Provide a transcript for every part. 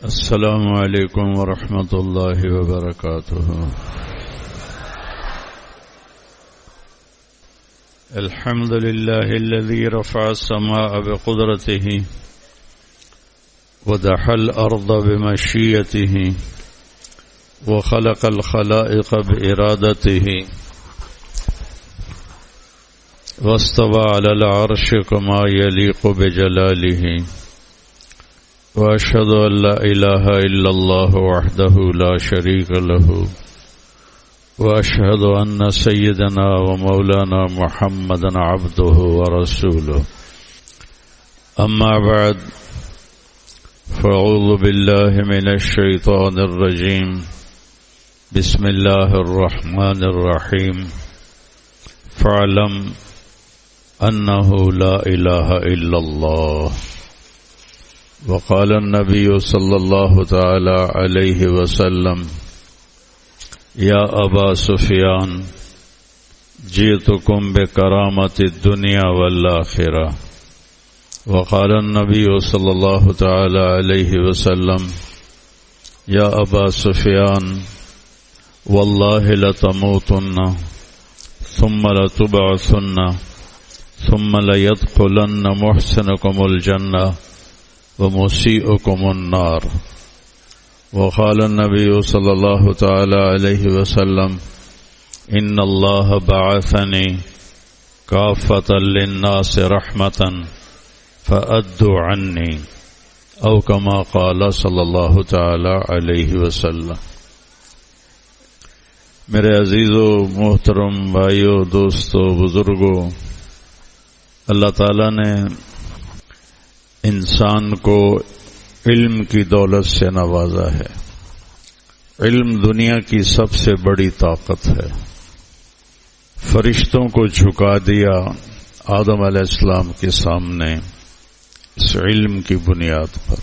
السلام علیکم ورحمۃ اللہ وبرکاتہ۔ الحمد للہ الذی رفع السماء بقدرته ودحى الأرض بمشیئته وخلق الخلائق بإرادته واستوى على العرش كما يليق بجلاله وأشهد أن لا إله إلا الله وحده لا شريك له وأشهد أن سيدنا ومولانا محمدا عبده ورسوله أما بعد فأعوذ بالله من الشيطان الرجيم بسم الله الرحمن الرحيم فاعلم أنه لا إله إلا الله وقال النبي صلى الله تعالى عليه وسلم يا أبا سفيان جئتكم بكرامة الدنيا والآخرة وقال النبي صلى الله تعالى عليه وسلم يا أبا سفيان والله لتموتن ثم لتبعثن ثم ليدخلن محسنكم الجنة ومسيئكم النار وقال النبي صلى الله تعالى عليه وسلم إن الله بعثني كافة للناس رحمة فأدوا عني أو كما قال صلى الله تعالى عليه وسلم۔ میرے عزیز و محترم بھائیو، دوستو، بزرگو، اللہ تعالیٰ نے انسان کو علم کی دولت سے نوازا ہے۔ علم دنیا کی سب سے بڑی طاقت ہے۔ فرشتوں کو جھکا دیا آدم علیہ السلام کے سامنے اس علم کی بنیاد پر۔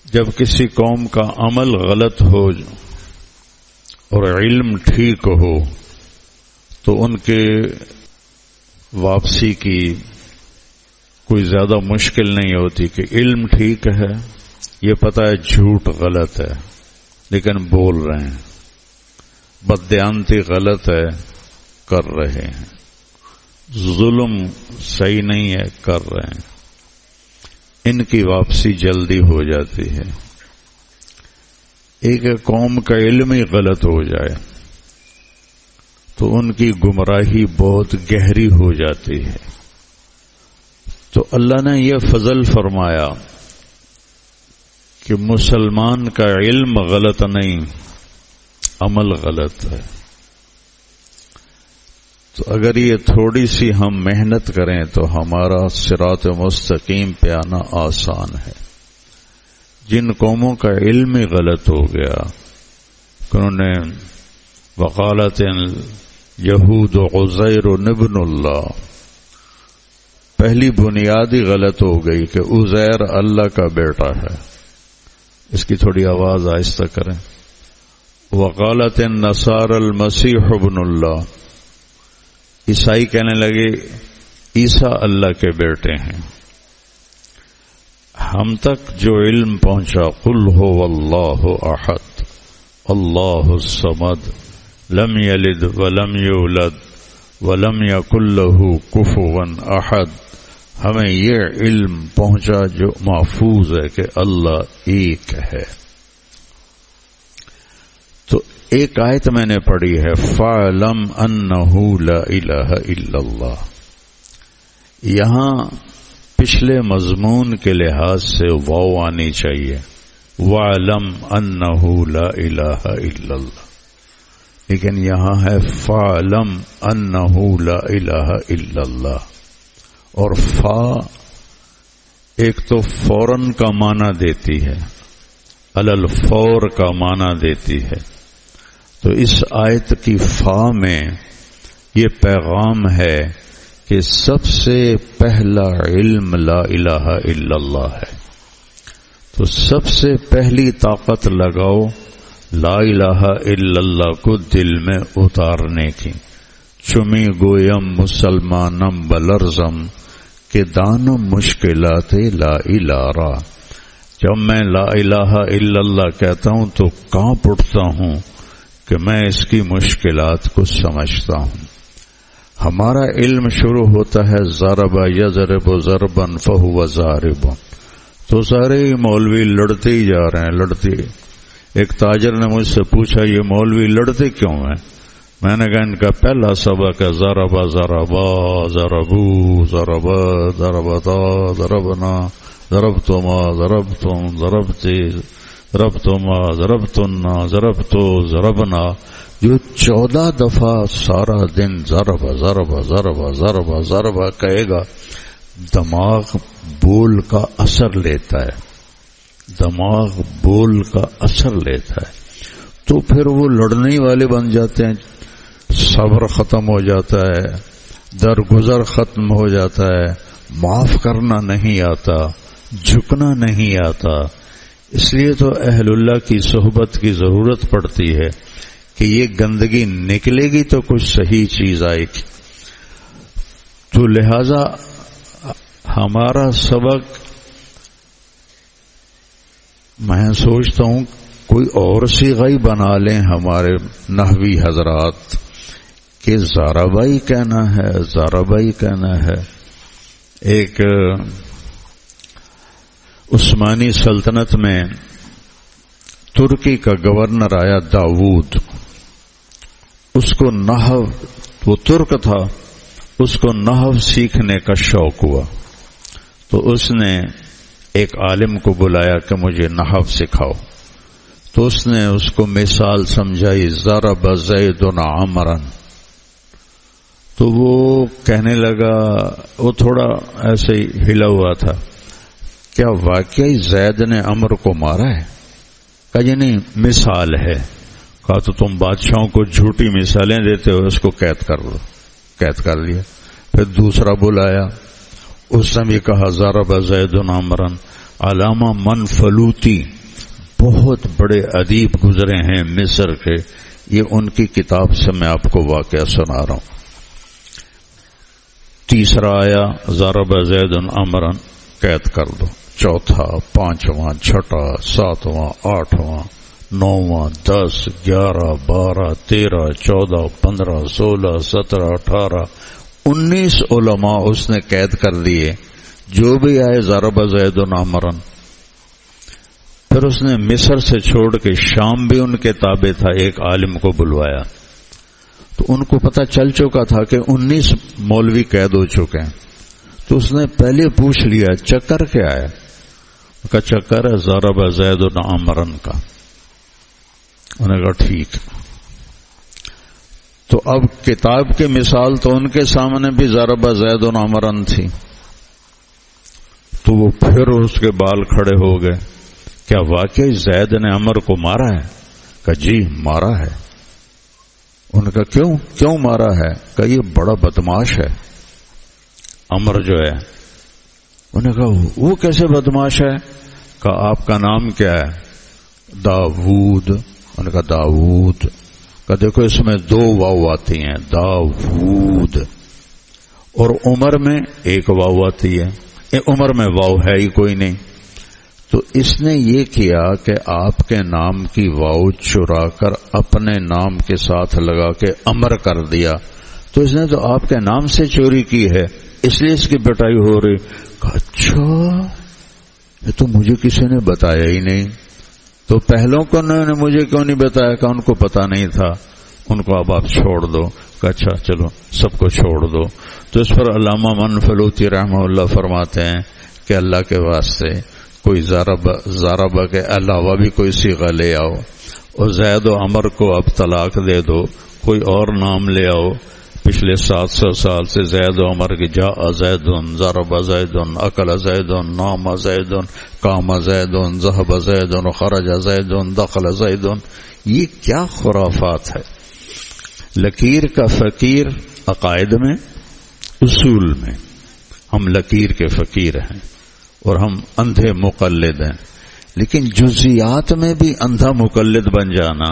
جب کسی قوم کا عمل غلط ہو اور علم ٹھیک ہو تو ان کے واپسی کی کوئی زیادہ مشکل نہیں ہوتی کہ علم ٹھیک ہے، یہ پتہ ہے جھوٹ غلط ہے لیکن بول رہے ہیں، بددیانتی غلط ہے کر رہے ہیں، ظلم صحیح نہیں ہے کر رہے ہیں، ان کی واپسی جلدی ہو جاتی ہے۔ ایک قوم کا علم ہی غلط ہو جائے تو ان کی گمراہی بہت گہری ہو جاتی ہے۔ تو اللہ نے یہ فضل فرمایا کہ مسلمان کا علم غلط نہیں، عمل غلط ہے۔ تو اگر یہ تھوڑی سی ہم محنت کریں تو ہمارا صراط مستقیم پہ آنا آسان ہے۔ جن قوموں کا علم ہی غلط ہو گیا، انہوں نے وقالت یہود عزیر ابن اللہ، پہلی بنیاد ہی غلط ہو گئی کہ عزیر اللہ کا بیٹا ہے۔ اس کی تھوڑی آواز آہستہ کریں۔ وقالت النصارى المسیح ابن اللہ، عیسائی کہنے لگے عیسیٰ اللہ کے بیٹے ہیں۔ ہم تک جو علم پہنچا قل هو اللہ احد اللہ الصمد لم یلد ولم یولد ولم یکن له کفوا احد، ہمیں یہ علم پہنچا جو محفوظ ہے کہ اللہ ایک ہے۔ تو ایک آیت میں نے پڑھی ہے فَاعْلَمْ أَنَّهُ لَا إِلَهَ إِلَّا اللَّهُ، یہاں پچھلے مضمون کے لحاظ سے واو آنی چاہیے، وَاعْلَمْ أَنَّهُ لَا إِلَهَ إِلَّا اللَّهُ، لیکن یہاں ہے فَاعْلَمْ أَنَّهُ لَا إِلَهَ إِلَّا اللَّهُ، اور فا ایک تو فوراً کا معنی دیتی ہے، علی الفور کا معنی دیتی ہے۔ تو اس آیت کی فا میں یہ پیغام ہے کہ سب سے پہلا علم لا الہ الا اللہ ہے۔ تو سب سے پہلی طاقت لگاؤ لا الہ الا اللہ کو دل میں اتارنے کی۔ چمی گویم مسلمانم بلرزم کہ دانم مشکلات لا الہ را، جب میں لا الہ الا اللہ کہتا ہوں تو کانپ اٹھتا ہوں کہ میں اس کی مشکلات کو سمجھتا ہوں. ہمارا علم شروع ہوتا ہے ضرب یضرب ضربا فہو ضارب، تو سارے مولوی لڑتے ہی جا رہے ہیں، لڑتے. ایک تاجر نے مجھ سے پوچھا یہ مولوی لڑتے کیوں ہیں؟ میں نے کہا ان کا پہلا سبق ہے ضرب ضربا ضربو ضرب ضربتا ضربنا ضربتما ضربتم ضربتی ضربتما ضربتنا ضربتو ضربنا. جو 14 دفعہ سارا دن ضرب ضرب ضرب ضرب ضرب کہے گا، دماغ بول کا اثر لیتا ہے، دماغ بول کا اثر لیتا ہے، تو پھر وہ لڑنے والے بن جاتے ہیں. صبر ختم ہو جاتا ہے، درگزر ختم ہو جاتا ہے، معاف کرنا نہیں آتا، جھکنا نہیں آتا. اس لیے تو اہل اللہ کی صحبت کی ضرورت پڑتی ہے کہ یہ گندگی نکلے گی تو کچھ صحیح چیز آئے گی. تو لہذا ہمارا سبق میں سوچتا ہوں کوئی اور صیغہ ہی بنا لیں ہمارے نحوی حضرات کہ ضربائی کہنا ہے، ضربائی کہنا ہے. ایک عثمانی سلطنت میں ترکی کا گورنر آیا داؤد، اس کو نحو، وہ ترک تھا، اس کو نحو سیکھنے کا شوق ہوا، تو اس نے ایک عالم کو بلایا کہ مجھے نحو سکھاؤ. تو اس نے اس کو مثال سمجھائی ضرب زید عمرا. تو وہ کہنے لگا، وہ تھوڑا ایسے ہی ہلا ہوا تھا، کیا واقعی زید نے عمر کو مارا ہے؟ کہا جی نہیں، مثال ہے. کہا تو تم بادشاہوں کو جھوٹی مثالیں دیتے ہو، اس کو قید کر لو. قید کر لیا. پھر دوسرا بلایا، اس نے بھی کہا ضرب زید عمرا. علامہ منفلوطی بہت بڑے ادیب گزرے ہیں مصر کے، یہ ان کی کتاب سے میں آپ کو واقعہ سنا رہا ہوں. تیسرا آیا ضرب زید عمرا، قید کر دو. چوتھا، پانچواں، چھٹا، ساتواں، آٹھواں، نواں، 10، 11، 12، 13، 14، 15، 16، 17، 18، 19 علماء اس نے قید کر دیے، جو بھی آئے ضرب زید عمرا. پھر اس نے مصر سے چھوڑ کے شام بھی ان کے تابع تھا، ایک عالم کو بلوایا. تو ان کو پتہ چل چکا تھا کہ 19 مولوی قید ہو چکے ہیں. تو اس نے پہلے پوچھ لیا چکر کیا ہے؟ کا چکر ہے ضرب زید عمرا کا. انہوں نے کہا ٹھیک. تو اب کتاب کی مثال تو ان کے سامنے بھی ضرب زید عمرا تھی. تو وہ پھر اس کے بال کھڑے ہو گئے، کیا واقعی زید نے عمر کو مارا ہے؟ کہا جی مارا ہے. ان کا کیوں مارا ہے؟ کہ یہ بڑا بدماش ہے عمر جو ہے. انہوں نے کہا وہ کیسے بدماش ہے؟ کہا آپ کا نام کیا ہے؟ داؤد. انہوں نے کہا داؤد. کہا دیکھو اس میں 2 واو آتی ہیں، داؤد، اور عمر میں 1 واو آتی ہے. عمر میں واو ہے ہی کوئی نہیں. تو اس نے یہ کیا کہ آپ کے نام کی واو چرا کر اپنے نام کے ساتھ لگا کے امر کر دیا. تو اس نے تو آپ کے نام سے چوری کی ہے، اس لیے اس کی پٹائی ہو رہی. کہا اچھا، یہ تو مجھے کسی نے بتایا ہی نہیں. تو پہلوں کو انہوں نے مجھے کیوں نہیں بتایا؟ کہ ان کو پتا نہیں تھا. ان کو اب آپ چھوڑ دو. کہ اچھا چلو سب کو چھوڑ دو. تو اس پر علامہ منفلوطی رحمہ اللہ فرماتے ہیں کہ اللہ کے واسطے کوئی ضرب کے علاوہ بھی کوئی صیغہ لے آؤ، اور زید و عمر کو اب طلاق دے دو، کوئی اور نام لے آؤ. پچھلے 700 سال سے زید و عمر کی جاء زید، ضرب زید، اکل زید، نام زید، قام زید، ذهب زید، خرج زید، دخل زید. یہ کیا خرافات ہے. لکیر کا فقیر عقائد میں، اصول میں ہم لکیر کے فقیر ہیں اور ہم اندھے مقلد ہیں، لیکن جزیات میں بھی اندھا مقلد بن جانا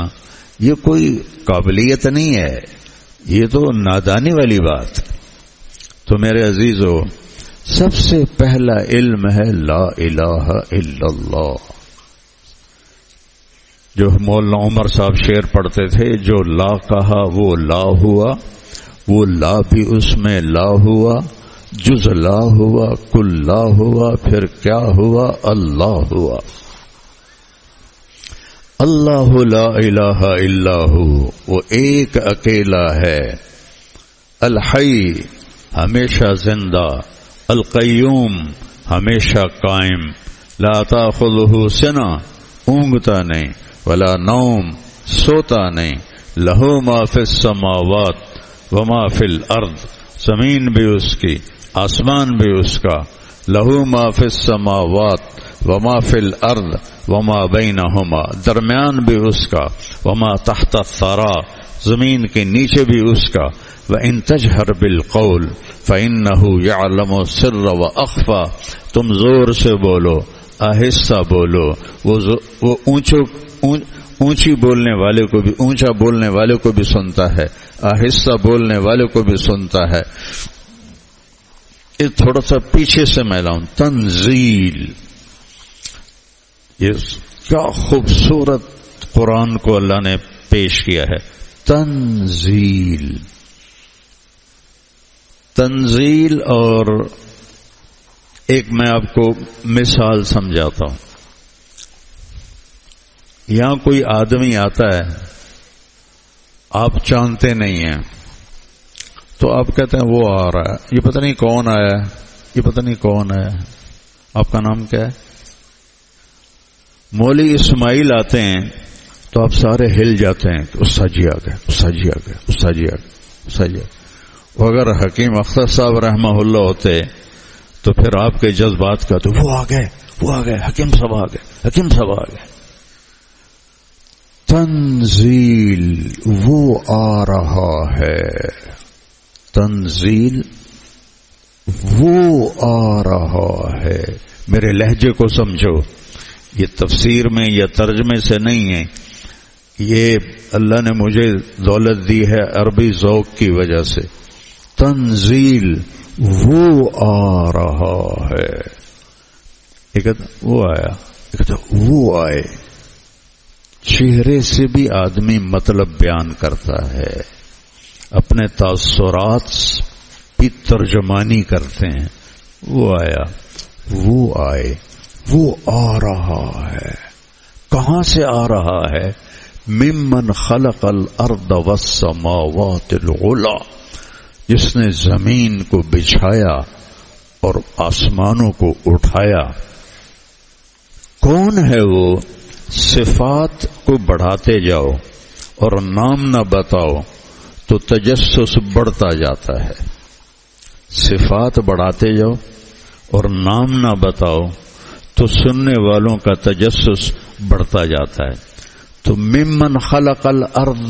یہ کوئی قابلیت نہیں ہے، یہ تو نادانی والی بات. تو میرے عزیزو، سب سے پہلا علم ہے لا الہ الا اللہ. جو مولانا عمر صاحب شعر پڑھتے تھے، جو لا کہا وہ لا ہوا، وہ لا بھی اس میں لا ہوا، جز لا ہوا، کل لا ہوا، پھر کیا ہوا؟ اللہ ہوا. اللہ لا الہ الا ہو، وہ ایک اکیلا ہے. الحی، ہمیشہ زندہ. القیوم، ہمیشہ قائم. لا تاخذہ سنہ، اونگتا نہیں. ولا نوم، سوتا نہیں. لہو ما فی السماوات وما فی الارض، زمین بھی اس کی، آسمان بھی اس کا. لہو ما فی السماوات وما فی الارض وما بینہما، درمیان بھی اس کا. وما تحت الثری، زمین کے نیچے بھی اس کا. وَإِن تَجْهَرْ بِالْقَوْلِ فَإِنَّهُ يَعْلَمُ السِّرَّ وَأَخْفَى، تم زور سے بولو، آہستہ بولو، وہ اونچی بولنے والے کو بھی، اونچا بولنے والے کو بھی سنتا ہے، آہستہ بولنے والے کو بھی سنتا ہے. یہ تھوڑا سا پیچھے سے میں لاؤں. تنزیل، یہ کیا خوبصورت قرآن کو اللہ نے پیش کیا ہے. تنزیل، تنزیل. اور ایک میں آپ کو مثال سمجھاتا ہوں. یہاں کوئی آدمی آتا ہے، آپ جانتے نہیں ہیں، تو آپ کہتے ہیں وہ آ رہا ہے، یہ پتہ نہیں کون آیا ہے، یہ پتہ نہیں کون ہے. آپ کا نام کیا ہے؟ مولوی اسماعیل آتے ہیں تو آپ سارے ہل جاتے ہیں کہ استاد جی آ گئے، استاد جی آ گئے، استاد جی آ گئے، استاد جی آ گئے. اگر حکیم اختر صاحب رحمہ اللہ ہوتے تو پھر آپ کے جذبات کا تو وہ آ گئے، وہ آ گئے، حکیم صاحب آ گئے، حکیم صاحب آ گئے. تنزیل، وہ آ رہا ہے. تنزیل، وہ آ رہا ہے. میرے لہجے کو سمجھو، یہ تفسیر میں یا ترجمے سے نہیں ہے، یہ اللہ نے مجھے دولت دی ہے عربی ذوق کی وجہ سے. تنزیل، وہ آ رہا ہے. ایک وہ آیا، ایک وہ آئے. چہرے سے بھی آدمی مطلب بیان کرتا ہے، اپنے تاثرات کی ترجمانی کرتے ہیں. وہ آیا، وہ آئے، وہ آ رہا ہے. کہاں سے آ رہا ہے؟ ممن خلق الارض والسماوات العلی، جس نے زمین کو بچھایا اور آسمانوں کو اٹھایا. کون ہے وہ؟ صفات کو بڑھاتے جاؤ اور نام نہ بتاؤ تو تجسس بڑھتا جاتا ہے. صفات بڑھاتے جاؤ اور نام نہ بتاؤ تو سننے والوں کا تجسس بڑھتا جاتا ہے. تو ممن خلق الارض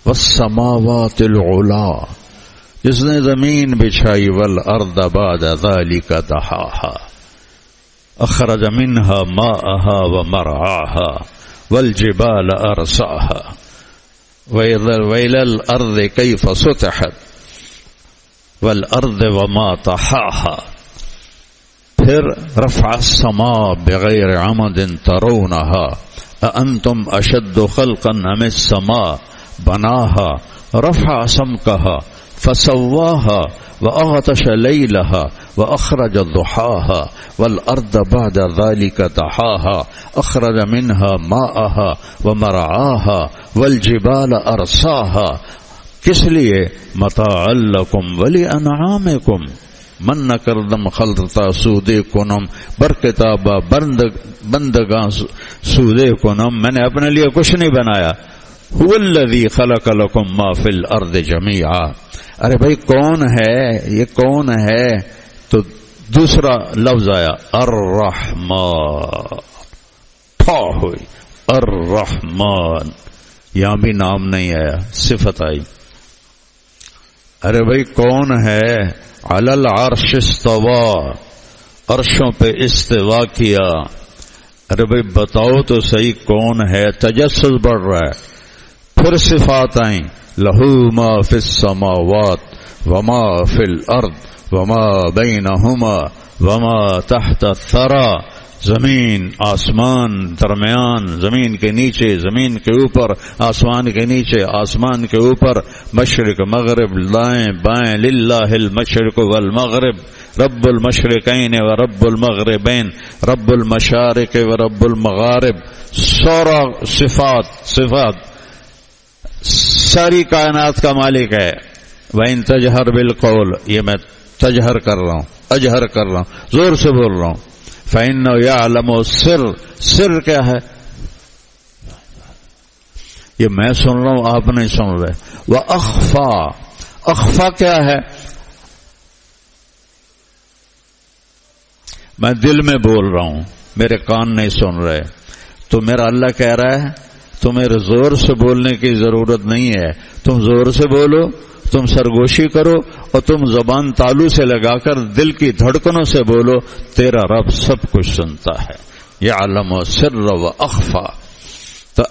والسماوات العلا، جس نے زمین بچھائی، والارض بعد ذلك دحاها، اخرج منها ماءها ومرعاها والجبال ارساها وإلى الارض كيف سطحت والارض وما طحاها. پھر رفع السماء بغیر عمد ترونها أأنتم أشد خلقا أم السماء بناها رفع سمكها فسواها وأغطش ليلها وأخرج ضحاها والأرض بعد ذلك دحاها أخرج منها ماءها ومرعاها والجبال أرساها. کس لیے؟ متاعا لکم ولأنعامکم. من نہ کردم خلطا سودے کنم بر کتابہ بندگاں سودے کنم، میں نے اپنے لیے کچھ نہیں بنایا. هو الذی خلق لکم ما فی الارض جمیعا. ارے بھائی کون ہے یہ؟ کون ہے؟ تو دوسرا لفظ آیا الرحمن. تھا ہوئی الرحمن، یہاں بھی نام نہیں آیا، صفت آئی. ارے بھائی کون ہے؟ علی العرش استوا، عرشوں پہ استوا کیا. ارے بھائی بتاؤ تو صحیح کون ہے؟ تجسس بڑھ رہا ہے. پھر صفات آئیں، لہو ما فی السماوات وما فی الارض وما بینہما وما تحت الثری، زمین آسمان درمیان، زمین کے نیچے، زمین کے اوپر، آسمان کے نیچے، آسمان کے اوپر، مشرق مغرب دائیں بائیں، للہ المشرق والمغرب، رب المشرقین و رب المغربین، رب المشارق و رب المغارب، سورا صفات ساری کائنات کا مالک ہے۔ وَإِن تَجْهَرْ بِالْقَوْلِ، یہ میں تجہر کر رہا ہوں، اجہر کر رہا ہوں، زور سے بول رہا ہوں۔ فَإِنَّهُ يَعْلَمُ السِّرَّ، سر کیا ہے؟ یہ میں سن رہا ہوں، آپ نہیں سن رہے۔ وَأَخْفَى، اخفا کیا ہے؟ میں دل میں بول رہا ہوں، میرے کان نہیں سن رہے، تو میرا اللہ کہہ رہا ہے تمہیں زور سے بولنے کی ضرورت نہیں ہے، تم زور سے بولو، تم سرگوشی کرو، اور تم زبان تالو سے لگا کر دل کی دھڑکنوں سے بولو، تیرا رب سب کچھ سنتا ہے۔ یعلم السر واخفی،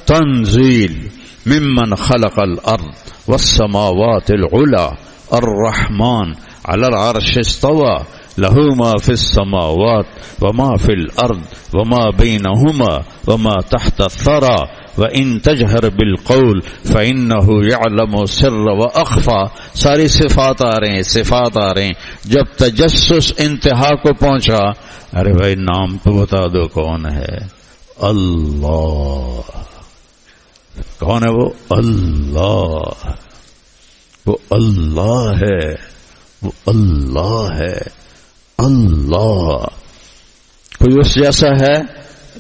تنزیل ممن خلق الارض والسماوات العلی، الرحمن علی العرش استوى، له ما في السماوات وما في الارض وما بينهما وما تحت الثرى وَإِن تَجْهَرْ بِالْقَوْلِ فَإِنَّهُ يَعْلَمُ السِّرَّ وَأَخْفَى، ساری صفات آ رہے ہیں، صفات آ رہے ہیں۔ جب تجسس انتہا کو پہنچا، ارے بھائی نام تو بتا دو کون ہے؟ اللہ۔ کون ہے وہ؟ اللہ، وہ اللہ ہے، وہ اللہ ہے، اللہ۔ کوئی اس جیسا ہے؟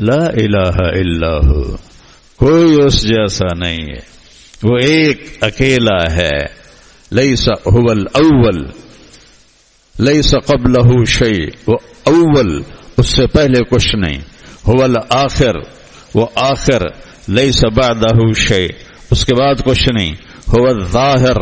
لا الہ الا ہو، کوئی اس جیسا نہیں ہے، وہ ایک اکیلا ہے۔ لیس هو الاول لیس قبلہ شیء، وہ اول، اس سے پہلے کچھ نہیں۔ هو الآخر، وہ آخر، لیس بعدہ شیء، اس کے بعد کچھ نہیں۔ هو الظاہر،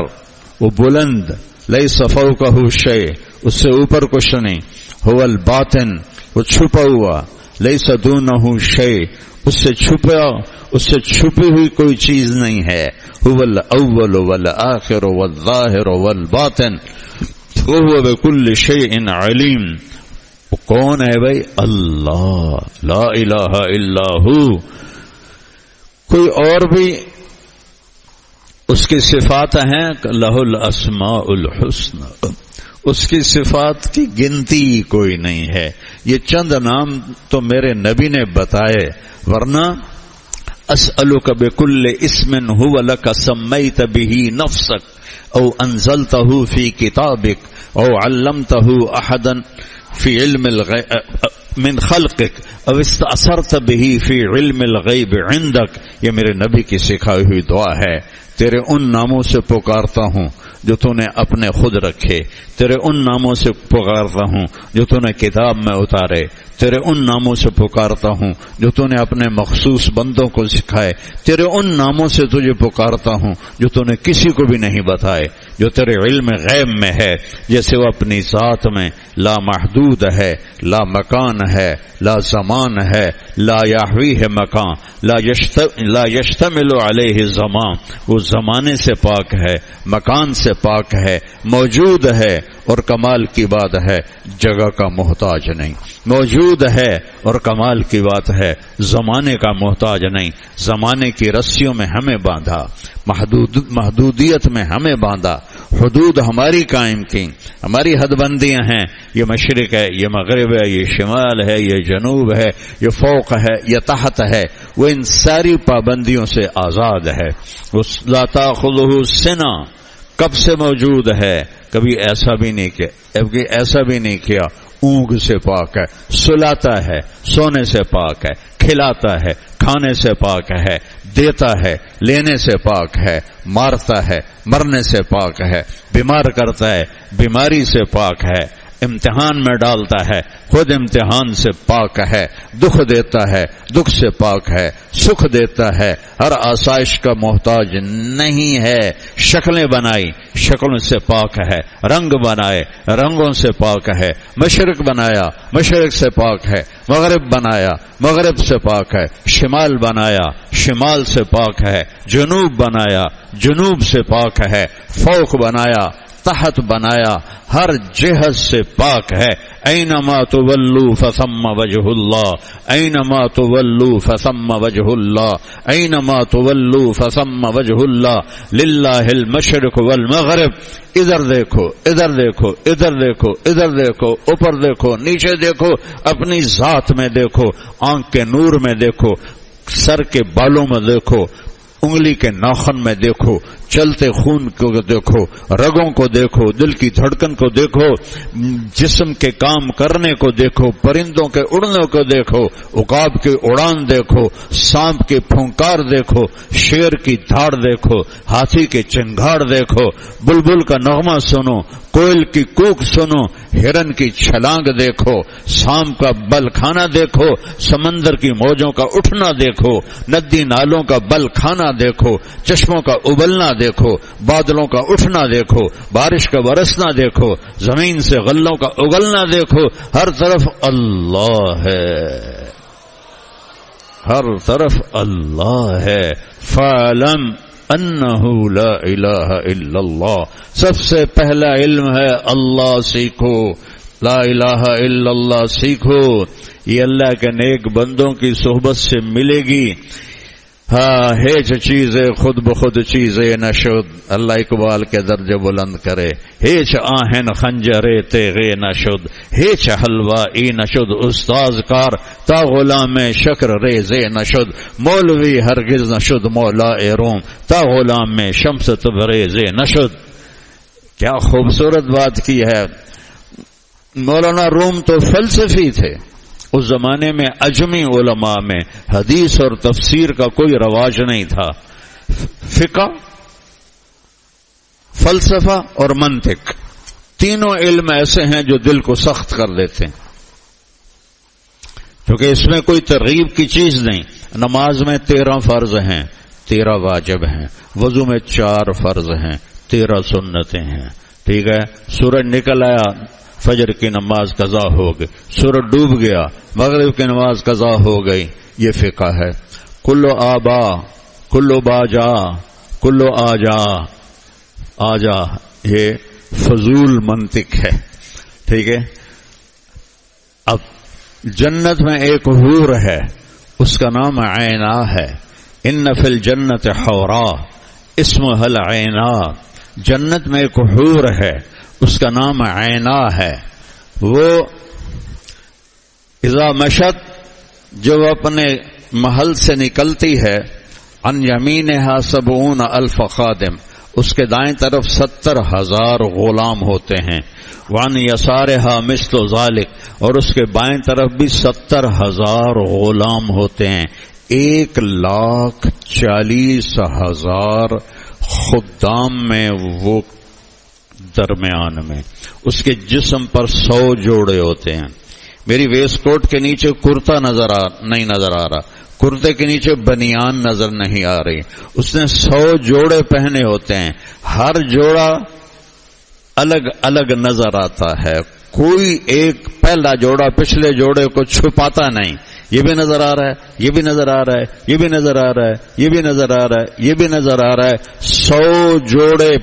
وہ بلند، لیس فوقہ شیء، اس سے اوپر کچھ نہیں۔ هو الباطن، وہ چھپا ہوا، لیس دونہ شیء، اس سے چھپی ہوئی کوئی چیز نہیں ہے۔ هو الاول والآخر والظاہر والباطن وهو بكل شيء علیم۔ کون ہے بھائی؟ اللہ، لا الہ الا ہو۔ کوئی اور بھی اس کی صفات ہیں، لہ الاسماء الحسنى، اس کی صفات کی گنتی کوئی نہیں ہے۔ یہ چند نام تو میرے نبی نے بتائے، ورنہ اسألک بکل اسم هو لک سمیت به نفسک او انزلتہ فی کتابک او علمتہ احدا فی علم الغیب من خلقک او استأثرت به فی علم الغیب عندک۔ یہ میرے نبی کی سکھائی ہوئی دعا ہے۔ تیرے ان ناموں سے پکارتا ہوں جو تو نے اپنے خود رکھے، تیرے ان ناموں سے پکارتا ہوں جو تو نے کتاب میں اتارے، تیرے ان ناموں سے پکارتا ہوں جو تو نے اپنے مخصوص بندوں کو سکھائے، تیرے ان ناموں سے تجھے پکارتا ہوں جو تو نے کسی کو بھی نہیں بتائے، جو تیرے علم غیب میں ہے، جیسے وہ اپنی ذات میں لا محدود ہے، لا مکان ہے، لا زمان ہے، لا یحویہ مکان، لا یشتمل علیہ زمان، وہ زمانے سے پاک ہے، مکان سے پاک ہے، موجود ہے، اور کمال کی بات ہے جگہ کا محتاج نہیں، موجود ہے اور کمال کی بات ہے زمانے کا محتاج نہیں۔ زمانے کی رسیوں میں ہمیں باندھا، محدودیت میں ہمیں باندھا، حدود ہماری قائم کی، ہماری حد بندیاں ہیں، یہ مشرق ہے، یہ مغرب ہے، یہ شمال ہے، یہ جنوب ہے، یہ فوق ہے، یہ تحت ہے، وہ ان ساری پابندیوں سے آزاد ہے۔ لا تأخذہ سنہ، کب سے موجود ہے، کبھی ایسا بھی نہیں کیا، کبھی ایسا بھی نہیں کیا، اونگ سے پاک ہے، سلاتا ہے، سونے سے پاک ہے، کھلاتا ہے، کھانے سے پاک ہے، دیتا ہے، لینے سے پاک ہے، مارتا ہے، مرنے سے پاک ہے، بیمار کرتا ہے، بیماری سے پاک ہے، امتحان میں ڈالتا ہے، خود امتحان سے پاک ہے، دکھ دیتا ہے، دکھ سے پاک ہے، سکھ دیتا ہے، ہر آسائش کا محتاج نہیں ہے، شکلیں بنائی، شکلوں سے پاک ہے، رنگ بنائے، رنگوں سے پاک ہے، مشرق بنایا، مشرق سے پاک ہے، مغرب بنایا، مغرب سے پاک ہے، شمال بنایا، شمال سے پاک ہے، جنوب بنایا، جنوب سے پاک ہے، فوق بنایا، تحت بنایا، ہر جہت سے پاک ہے۔ اینما تولوا فثم وجہ اللہ، اینما تولوا فثم وجہ اللہ، اینما تولوا فثم وجہ اللہ، للہ المشرق والمغرب۔ ادھر دیکھو، ادھر دیکھو، ادھر دیکھو، ادھر دیکھو، اوپر دیکھو، نیچے دیکھو، اپنی ذات میں دیکھو، آنکھ کے نور میں دیکھو، سر کے بالوں میں دیکھو، انگلی کے ناخن میں دیکھو، چلتے خون کو دیکھو، رگوں کو دیکھو، دل کی دھڑکن کو دیکھو، جسم کے کام کرنے کو دیکھو، پرندوں کے اڑنے کو دیکھو، عقاب کی اڑان دیکھو، سانپ کی پھونکار دیکھو، شیر کی دھاڑ دیکھو، ہاتھی کے چنگھاڑ دیکھو، بلبل کا نغمہ سنو، کوئل کی کوک سنو، ہرن کی چھلانگ دیکھو، سانپ کا بل کھانا دیکھو، سمندر کی موجوں کا اٹھنا دیکھو، ندی نالوں کا بل کھانا دیکھو، چشموں کا ابلنا دیکھو، بادلوں کا اٹھنا دیکھو، بارش کا برسنا دیکھو، زمین سے غلوں کا اگلنا دیکھو، ہر طرف اللہ ہے، ہر طرف اللہ ہے۔ فَاعْلَمْ انہ لا الہ الا اللہ، سب سے پہلا علم ہے اللہ سیکھو، لا الہ الا اللہ سیکھو، یہ اللہ کے نیک بندوں کی صحبت سے ملے گی۔ ہاں ہیچ چیزیں خود بخود چیزیں نشد، اللہ اقبال کے درجے بلند کرے، ہیچ آہن خنجرے تیغے نشد، ہیچ حلوہ ای نشد، استاذ کار تا غلام شکر ریزے نشد، مولوی ہرگز نشد مولا روم تا غلام شمس تبریزے نشد۔ کیا خوبصورت بات کی ہے۔ مولانا روم تو فلسفی تھے، اس زمانے میں اجمی علماء میں حدیث اور تفسیر کا کوئی رواج نہیں تھا، فقہ، فلسفہ اور منطق، تینوں علم ایسے ہیں جو دل کو سخت کر دیتے ہیں، کیونکہ اس میں کوئی ترغیب کی چیز نہیں۔ نماز میں 13 فرض ہیں، 13 واجب ہیں، وضو میں 4 فرض ہیں، 13 سنتیں ہیں، ٹھیک ہے۔ سورج نکل آیا، فجر کی نماز قضا ہو گئی، سورج ڈوب گیا، مغرب کی نماز قضا ہو گئی، یہ فقہ ہے۔ کلو آبا، کلو باجا، کلو آجا، آجا، یہ فضول منطق ہے، ٹھیک ہے۔ اب جنت میں ایک حور ہے، اس کا نام عینا ہے، ان فی الجنت حورا اسمها العینا، جنت میں ایک حور ہے، اس کا نام عینا ہے۔ وہ اذا مشت، جو اپنے محل سے نکلتی ہے، عن یمینہا 70,000 خادم، اس کے دائیں طرف 70,000 غلام ہوتے ہیں، وعن یسارہا مثل ذالک، اور اس کے بائیں طرف بھی 70,000 غلام ہوتے ہیں۔ 1,40,000 خدام میں وہ درمیان میں، اس کے جسم پر 100 جوڑے ہوتے ہیں۔ میری ویسٹ کوٹ کے نیچے کرتا نہیں نظر آ رہا، کرتے کے نیچے بنیان نظر نہیں آ رہی، اس نے 100 جوڑے پہنے ہوتے ہیں، ہر جوڑا الگ الگ نظر آتا ہے، کوئی ایک پہلا جوڑا پچھلے جوڑے کو چھپاتا نہیں، یہ بھی نظر آ رہا ہے، یہ بھی نظر آ رہا ہے، یہ بھی نظر آ رہا ہے، یہ بھی نظر آ رہا ہے، یہ بھی نظر آ رہا ہے۔ 100 جوڑے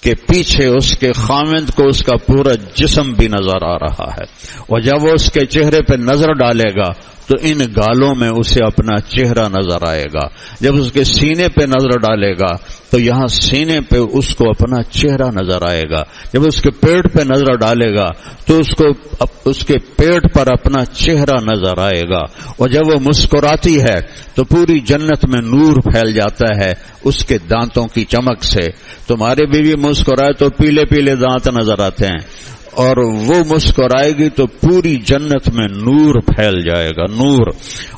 کے پیچھے اس کے خامند کو اس کا پورا جسم بھی نظر آ رہا ہے، اور جب وہ اس کے چہرے پہ نظر ڈالے گا تو ان گالوں میں اسے اپنا چہرہ نظر آئے گا، جب اس کے سینے پہ نظر ڈالے گا تو یہاں سینے پہ اس کو اپنا چہرہ نظر آئے گا، جب اس کے پیٹ پہ نظر ڈالے گا تو اس کے پیٹ پر اپنا چہرہ نظر آئے گا، اور جب وہ مسکراتی ہے تو پوری جنت میں نور پھیل جاتا ہے اس کے دانتوں کی چمک سے۔ تمہارے بیوی مسکرائے تو پیلے پیلے دانت نظر آتے ہیں، اور وہ مسکرائے گی تو پوری جنت میں نور پھیل جائے گا، نور۔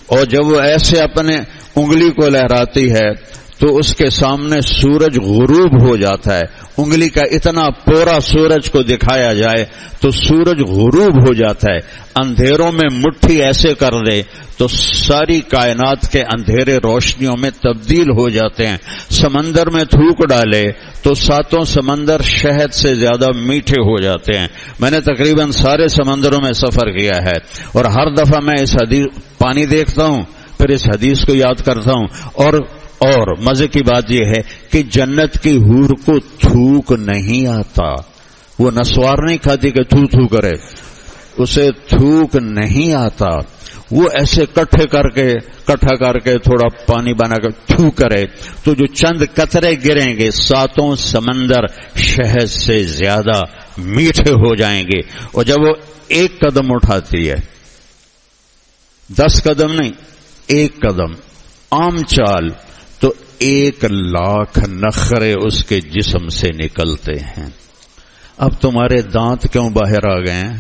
اور جب وہ ایسے اپنے انگلی کو لہراتی ہے تو اس کے سامنے سورج غروب ہو جاتا ہے، انگلی کا اتنا پورا سورج کو دکھایا جائے تو سورج غروب ہو جاتا ہے، اندھیروں میں مٹھی ایسے کر دے تو ساری کائنات کے اندھیرے روشنیوں میں تبدیل ہو جاتے ہیں، سمندر میں تھوک ڈالے تو 7 سمندر شہد سے زیادہ میٹھے ہو جاتے ہیں۔ میں نے تقریباً سارے سمندروں میں سفر کیا ہے، اور ہر دفعہ میں اس حدیث پانی دیکھتا ہوں، پھر اس حدیث کو یاد کرتا ہوں، اور اور مزے کی بات یہ ہے کہ جنت کی حور کو تھوک نہیں آتا. وہ نسوار نہیں کھاتی کہ تھو تھو کرے، اسے تھوک نہیں آتا. وہ ایسے کٹھا کر کے تھوڑا پانی بنا کر تھو کرے تو جو چند قطرے گریں گے 7 سمندر شہد سے زیادہ میٹھے ہو جائیں گے. اور جب وہ 1 قدم اٹھاتی ہے، 10 قدم نہیں، 1 قدم عام چال، تو 1,00,000 نخرے اس کے جسم سے نکلتے ہیں. اب تمہارے دانت کیوں باہر آ گئے ہیں؟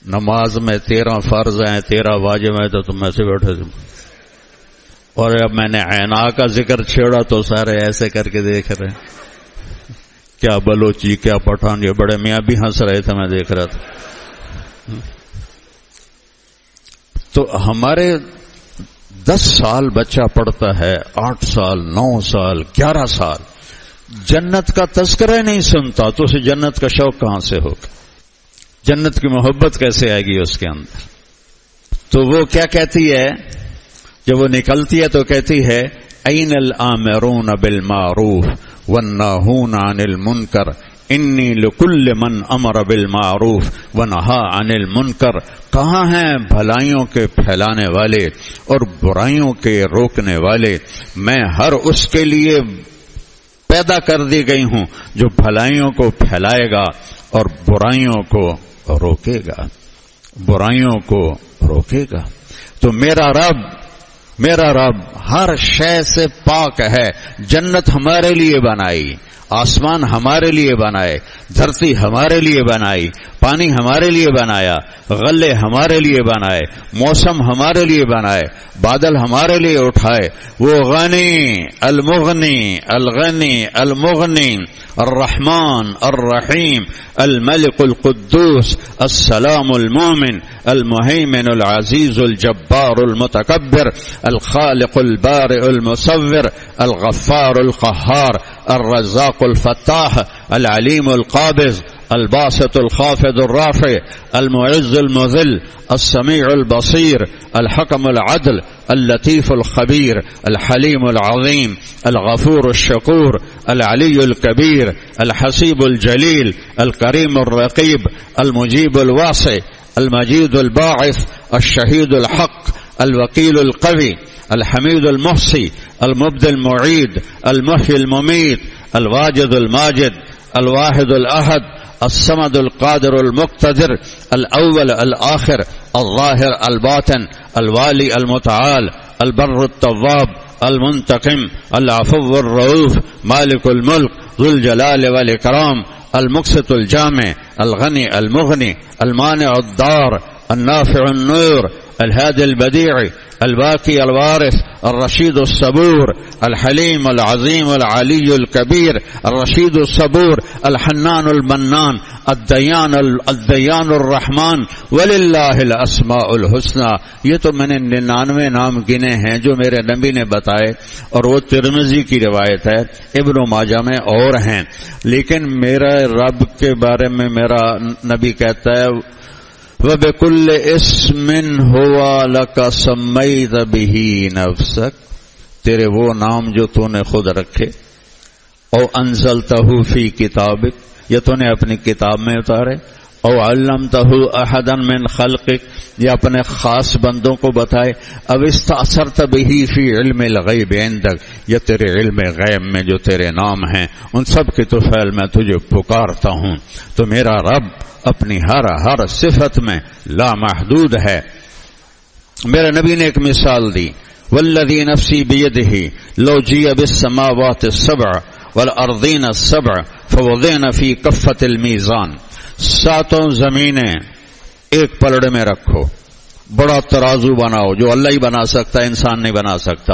نماز میں 13 فرض ہیں، 13 واجب ہیں، تو تم ایسے بیٹھے تھے. اور اب میں نے عینا کا ذکر چھیڑا تو سارے ایسے کر کے دیکھ رہے ہیں. کیا بلوچی، کیا پٹھان، یہ بڑے میاں بھی ہنس رہے تھے، میں دیکھ رہا تھا. تو ہمارے 10 سال بچہ پڑھتا ہے، 8 سال، 9 سال، 11 سال، جنت کا تذکرہ ہی نہیں سنتا، تو اسے جنت کا شوق کہاں سے ہوگا؟ جنت کی محبت کیسے آئے گی اس کے اندر؟ تو وہ کیا کہتی ہے جب وہ نکلتی ہے؟ تو کہتی ہے این الآمرون بالمعروف والناہون عن المنکر انی لکل من امر بالمعروف ونہا عن المنکر. کہاں ہیں بھلائیوں کے پھیلانے والے اور برائیوں کے روکنے والے؟ میں ہر اس کے لیے پیدا کر دی گئی ہوں جو بھلائیوں کو پھیلائے گا اور برائیوں کو روکے گا، برائیوں کو روکے گا. تو میرا رب ہر شے سے پاک ہے. جنت ہمارے لیے بنائی، آسمان ہمارے لیے بنائے، دھرتی ہمارے لیے بنائی، پانی ہمارے لیے بنایا، غلے ہمارے لیے بنائے، موسم ہمارے لیے بنائے، بادل ہمارے لیے اٹھائے. وہ غنی المغنی الغنی المغنی الرحمن الرحیم الملک القدوس السلام المؤمن المہیمن العزیز الجبار المتکبر الخالق البارئ المصور الغفار القہار الرزاق الفتاح العلیم القابض الباسط الخافض الرافع المعز المذل السميع البصير الحكم العدل اللطيف الخبير الحليم العظيم الغفور الشكور العلي الكبير الحسيب الجليل الكريم الرقيب المجيب الواسع المجيد الباعث الشهيد الحق الوكيل القوي الحميد المحصي المبدي المعيد المحيي المميت الواجد الماجد الواحد الأحد الصمد القادر المقتدر الأول الآخر الظاهر الباطن الوالي المتعال البر التواب المنتقم العفو الرؤوف مالك الملك ذو الجلال والإكرام المقسط الجامع الغني المغني المانع الضار النافع النور الهادي البديع الباقي الوارث الرشيد الصبور الحليم العظيم العلي الكبير الرشيد الصبور الحنان المنان الديان الرحمن وللہ الاسماء الحسنى. یہ تو میں نے 99 نام گنے ہیں جو میرے نبی نے بتائے، اور وہ ترمذی کی روایت ہے، ابن ماجہ میں اور ہیں. لیکن میرا رب کے بارے میں میرا نبی کہتا ہے وَبِكُلِّ اسْمٍ هُوَ لَكَ سَمَّيْتَ بِهِ نَفْسَكَ، تیرے وہ نام جو تو نے خود رکھے، او انزلتہ فی کتابک، یا تو نے اپنی کتاب میں اتارے، او علمتہ احدا من خلقک، یا اپنے خاص بندوں کو بتائے، او استأثرت بہ فی علم الغیب عندک، یا تیرے علم غیب میں جو تیرے نام ہیں ان سب کے طفیل میں تجھے پکارتا ہوں. تو میرا رب اپنی ہر صفت میں لامحدود ہے. میرے نبی نے ایک مثال دی، والذی نفسی بیدہ لو جیء بالسماوات السبع والارضین السبع فوضعن فی کفۃ المیزان. 7 زمینیں ایک پلڑے میں رکھو، بڑا ترازو بناؤ جو اللہ ہی بنا سکتا ہے، انسان نہیں بنا سکتا.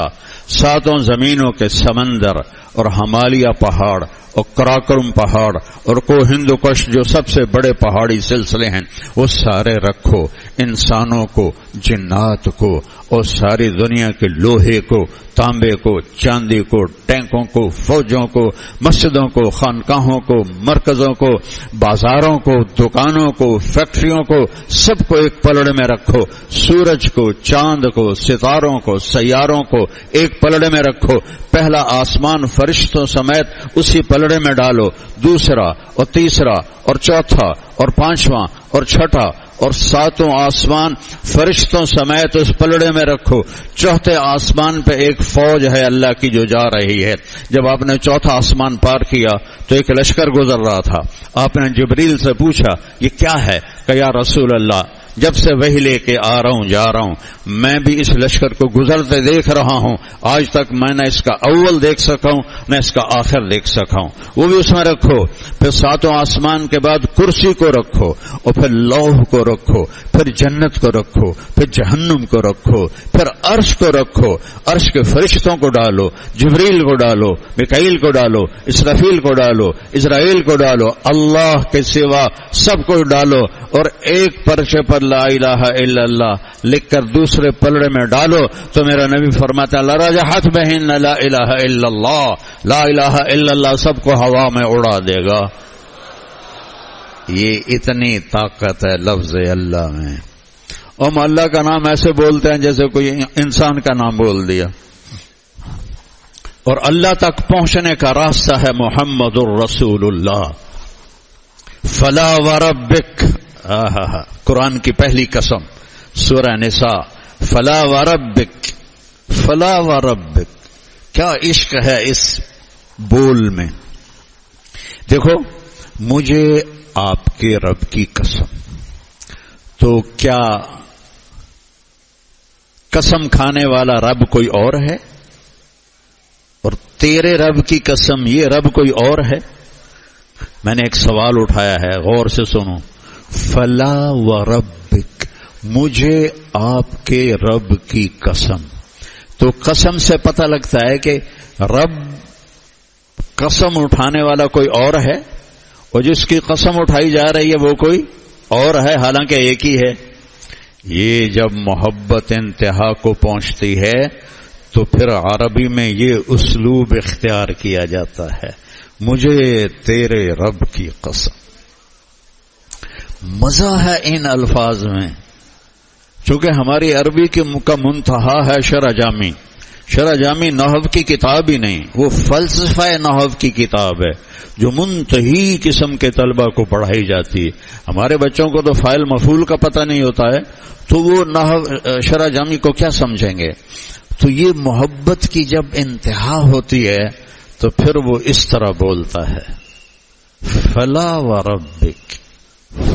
7 زمینوں کے سمندر اور ہمالیہ پہاڑ اور قراقرم پہاڑ اور کو ہندوکش جو سب سے بڑے پہاڑی سلسلے ہیں وہ سارے رکھو، انسانوں کو، جنات کو اور ساری دنیا کے لوہے کو، تانبے کو، چاندی کو، ٹینکوں کو، فوجوں کو، مسجدوں کو، خانقاہوں کو، مرکزوں کو، بازاروں کو، دکانوں کو، فیکٹریوں کو، سب کو ایک پلڑے میں رکھو، سورج کو، چاند کو، ستاروں کو، سیاروں کو ایک پلڑے میں رکھو، پہلا آسمان فرشتوں سمیت اسی پلڑے میں ڈالو، دوسرا اور تیسرا اور چوتھا اور پانچواں اور چھٹا اور ساتوں آسمان فرشتوں سمیت اس پلڑے میں رکھو۔ چوتھے آسمان پہ ایک فوج ہے اللہ کی جو جا رہی ہے۔ جب آپ نے چوتھا آسمان پار کیا تو ایک لشکر گزر رہا تھا، آپ نے جبریل سے پوچھا یہ کیا ہے؟ کہ یا رسول اللہ جب سے وہی لے کے آ رہا ہوں جا رہا ہوں، میں بھی اس لشکر کو گزرتے دیکھ رہا ہوں، آج تک میں نہ اس کا اول دیکھ سکا ہوں نہ اس کا آخر دیکھ سکا ہوں، وہ بھی اس میں رکھو۔ پھر ساتوں آسمان کے بعد کرسی کو رکھو اور پھر لوح کو رکھو، پھر جنت کو رکھو، پھر جہنم کو رکھو، پھر عرش کو رکھو، عرش کے فرشتوں کو ڈالو، جبریل کو ڈالو، میکائیل کو ڈالو، اسرافیل کو ڈالو، اسرائیل کو ڈالو، اللہ کے سوا سب کو ڈالو اور ایک پرچے پر لا الہ الا اللہ لکھ کر دوسرے پلڑے میں ڈالو تو میرا نبی فرماتا ہے لرجحت بہن لا الہ الا اللہ، لا الہ الا اللہ سب کو ہوا میں اڑا دے گا۔ یہ اتنی طاقت ہے لفظ اللہ میں۔ ہم اللہ کا نام ایسے بولتے ہیں جیسے کوئی انسان کا نام بول دیا، اور اللہ تک پہنچنے کا راستہ ہے محمد الرسول اللہ۔ فلا وربک، قرآن کی پہلی قسم سورہ نساء، فلا وربک، فلا وربک، کیا عشق ہے اس بول میں۔ دیکھو مجھے آپ کے رب کی قسم، تو کیا قسم کھانے والا رب کوئی اور ہے؟ اور تیرے رب کی قسم یہ رب کوئی اور ہے؟ میں نے ایک سوال اٹھایا ہے، غور سے سنو۔ فلا وربک، مجھے آپ کے رب کی قسم، تو قسم سے پتہ لگتا ہے کہ رب قسم اٹھانے والا کوئی اور ہے اور جس کی قسم اٹھائی جا رہی ہے وہ کوئی اور ہے، حالانکہ ایک ہی ہے۔ یہ جب محبت انتہا کو پہنچتی ہے تو پھر عربی میں یہ اسلوب اختیار کیا جاتا ہے، مجھے تیرے رب کی قسم۔ مزہ ہے ان الفاظ میں، چونکہ ہماری عربی کا منتہا ہے شرح جامی۔ شرح جامی نحو کی کتاب ہی نہیں، وہ فلسفہ نحو کی کتاب ہے جو منتہی قسم کے طلبہ کو پڑھائی جاتی ہے۔ ہمارے بچوں کو تو فاعل مفعول کا پتہ نہیں ہوتا ہے، تو وہ نحو شرح جامی کو کیا سمجھیں گے؟ تو یہ محبت کی جب انتہا ہوتی ہے تو پھر وہ اس طرح بولتا ہے، فلا وربک،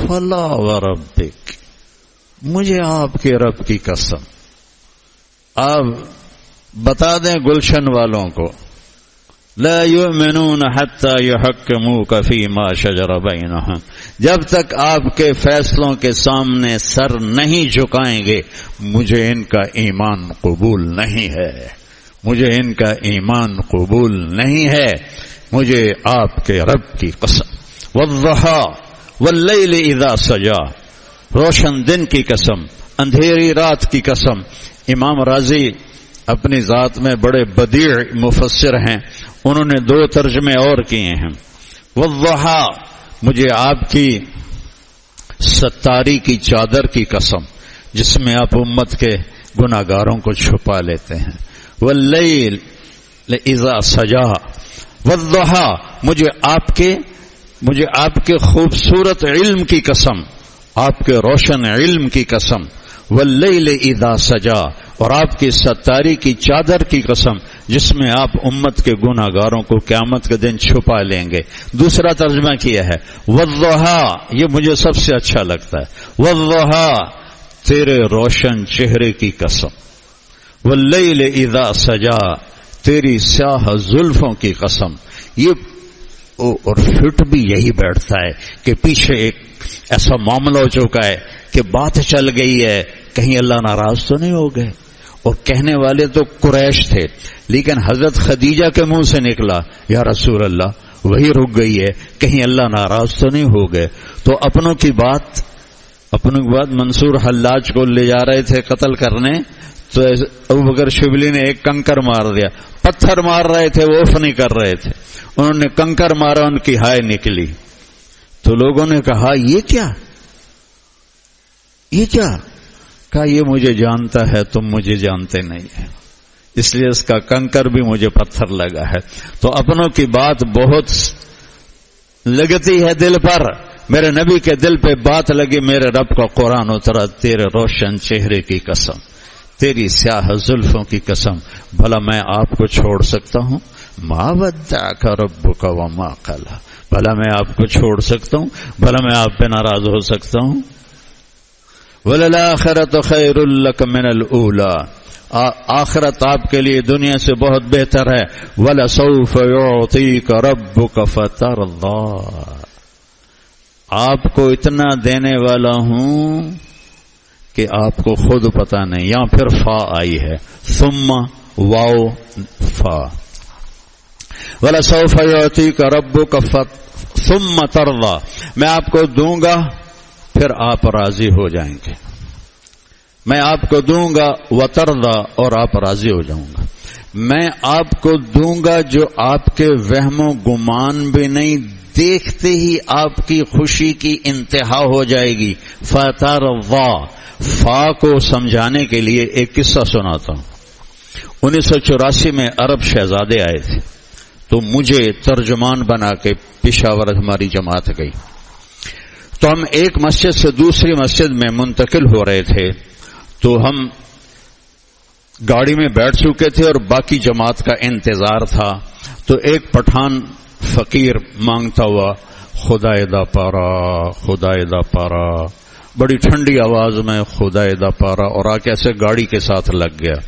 فلا وربک، مجھے آپ کے رب کی قسم۔ آپ بتا دیں گلشن والوں کو، لا یؤمنون حتی یحکموک فیما شجر بینہم، جب تک آپ کے فیصلوں کے سامنے سر نہیں جھکائیں گے مجھے ان کا ایمان قبول نہیں ہے، مجھے ان کا ایمان قبول نہیں ہے، مجھے آپ کے رب کی قسم۔ والضحی واللیل اذا سجا، روشن دن کی قسم، اندھیری رات کی قسم۔ امام راضی اپنی ذات میں بڑے بدیع مفسر ہیں، انہوں نے دو ترجمے اور کیے ہیں۔ والضحی، مجھے آپ کی ستاری کی چادر کی قسم جس میں آپ امت کے گناہگاروں کو چھپا لیتے ہیں۔ واللیل اذا سجا، والضحی، مجھے آپ کے خوبصورت علم کی قسم، آپ کے روشن علم کی قسم۔ واللیل اذا سجا، اور آپ کی ستاری کی چادر کی قسم جس میں آپ امت کے گناہگاروں کو قیامت کے دن چھپا لیں گے۔ دوسرا ترجمہ کیا ہے والضحی، یہ مجھے سب سے اچھا لگتا ہے، والضحی، تیرے روشن چہرے کی قسم۔ واللیل اذا سجا، تیری سیاہ زلفوں کی قسم۔ یہ اور فٹ بھی یہی بیٹھتا ہے کہ پیچھے ایک ایسا معاملہ ہو چکا ہے کہ بات چل گئی ہے، کہیں اللہ ناراض تو نہیں ہو گئے۔ اور کہنے والے تو قریش تھے، لیکن حضرت خدیجہ کے منہ سے نکلا یا رسول اللہ وہی رک گئی ہے، کہیں اللہ ناراض تو نہیں ہو گئے؟ تو اپنوں کی بات منصور حلاج کو لے جا رہے تھے قتل کرنے، تو ابوبکر شبلی نے ایک کنکر مار دیا، پتھر مار رہے تھے وہ عف نہیں کر رہے تھے، انہوں نے کنکر مارا، ان کی ہائے نکلی، تو لوگوں نے کہا یہ کیا؟ کہا یہ مجھے جانتا ہے، تم مجھے جانتے نہیں ہیں، اس لیے اس کا کنکر بھی مجھے پتھر لگا ہے۔ تو اپنوں کی بات بہت لگتی ہے دل پر، میرے نبی کے دل پہ بات لگی، میرے رب کا قرآن اترا، تیرے روشن چہرے کی قسم، تیری سیاہ زلفوں کی قسم، بھلا میں آپ کو چھوڑ سکتا ہوں؟ ما ودعک ربک وما قلی، بھلا میں آپ کو چھوڑ سکتا ہوں؟ بھلا میں آپ پہ ناراض ہو سکتا ہوں؟ وَلَلْآخِرَةُ خَيْرٌ لَكَ مِنَ الْأُولَىٰ، آخرت آپ کے لیے دنیا سے بہت بہتر ہے۔ وَلَسَوْفَ يُعْطِيكَ رَبُّكَ فَتَرْضَىٰ، آپ کو اتنا دینے والا ہوں کہ آپ کو خود پتہ نہیں، یہاں پھر فا آئی ہے، ثم واو فا، وَلَسَوْفَ يُعْطِيكَ رَبُّكَ ثُمَّ تَرْضَىٰ، میں آپ کو دوں گا پھر آپ راضی ہو جائیں گے، میں آپ کو دوں گا وترضا، اور آپ راضی ہو جاؤں گا، میں آپ کو دوں گا جو آپ کے وہم و گمان بھی نہیں، دیکھتے ہی آپ کی خوشی کی انتہا ہو جائے گی۔ فترضا، فا کو سمجھانے کے لیے ایک قصہ سناتا ہوں۔ 1984 میں عرب شہزادے آئے تھے، تو مجھے ترجمان بنا کے پشاور ہماری جماعت گئی، تو ہم ایک مسجد سے دوسری مسجد میں منتقل ہو رہے تھے، تو ہم گاڑی میں بیٹھ چکے تھے اور باقی جماعت کا انتظار تھا، تو ایک پٹھان فقیر مانگتا ہوا خدائے دا پارا، خدائے دا پارا، بڑی ٹھنڈی آواز میں خدائے دا پارا، اور آ کے ایسے گاڑی کے ساتھ لگ گیا،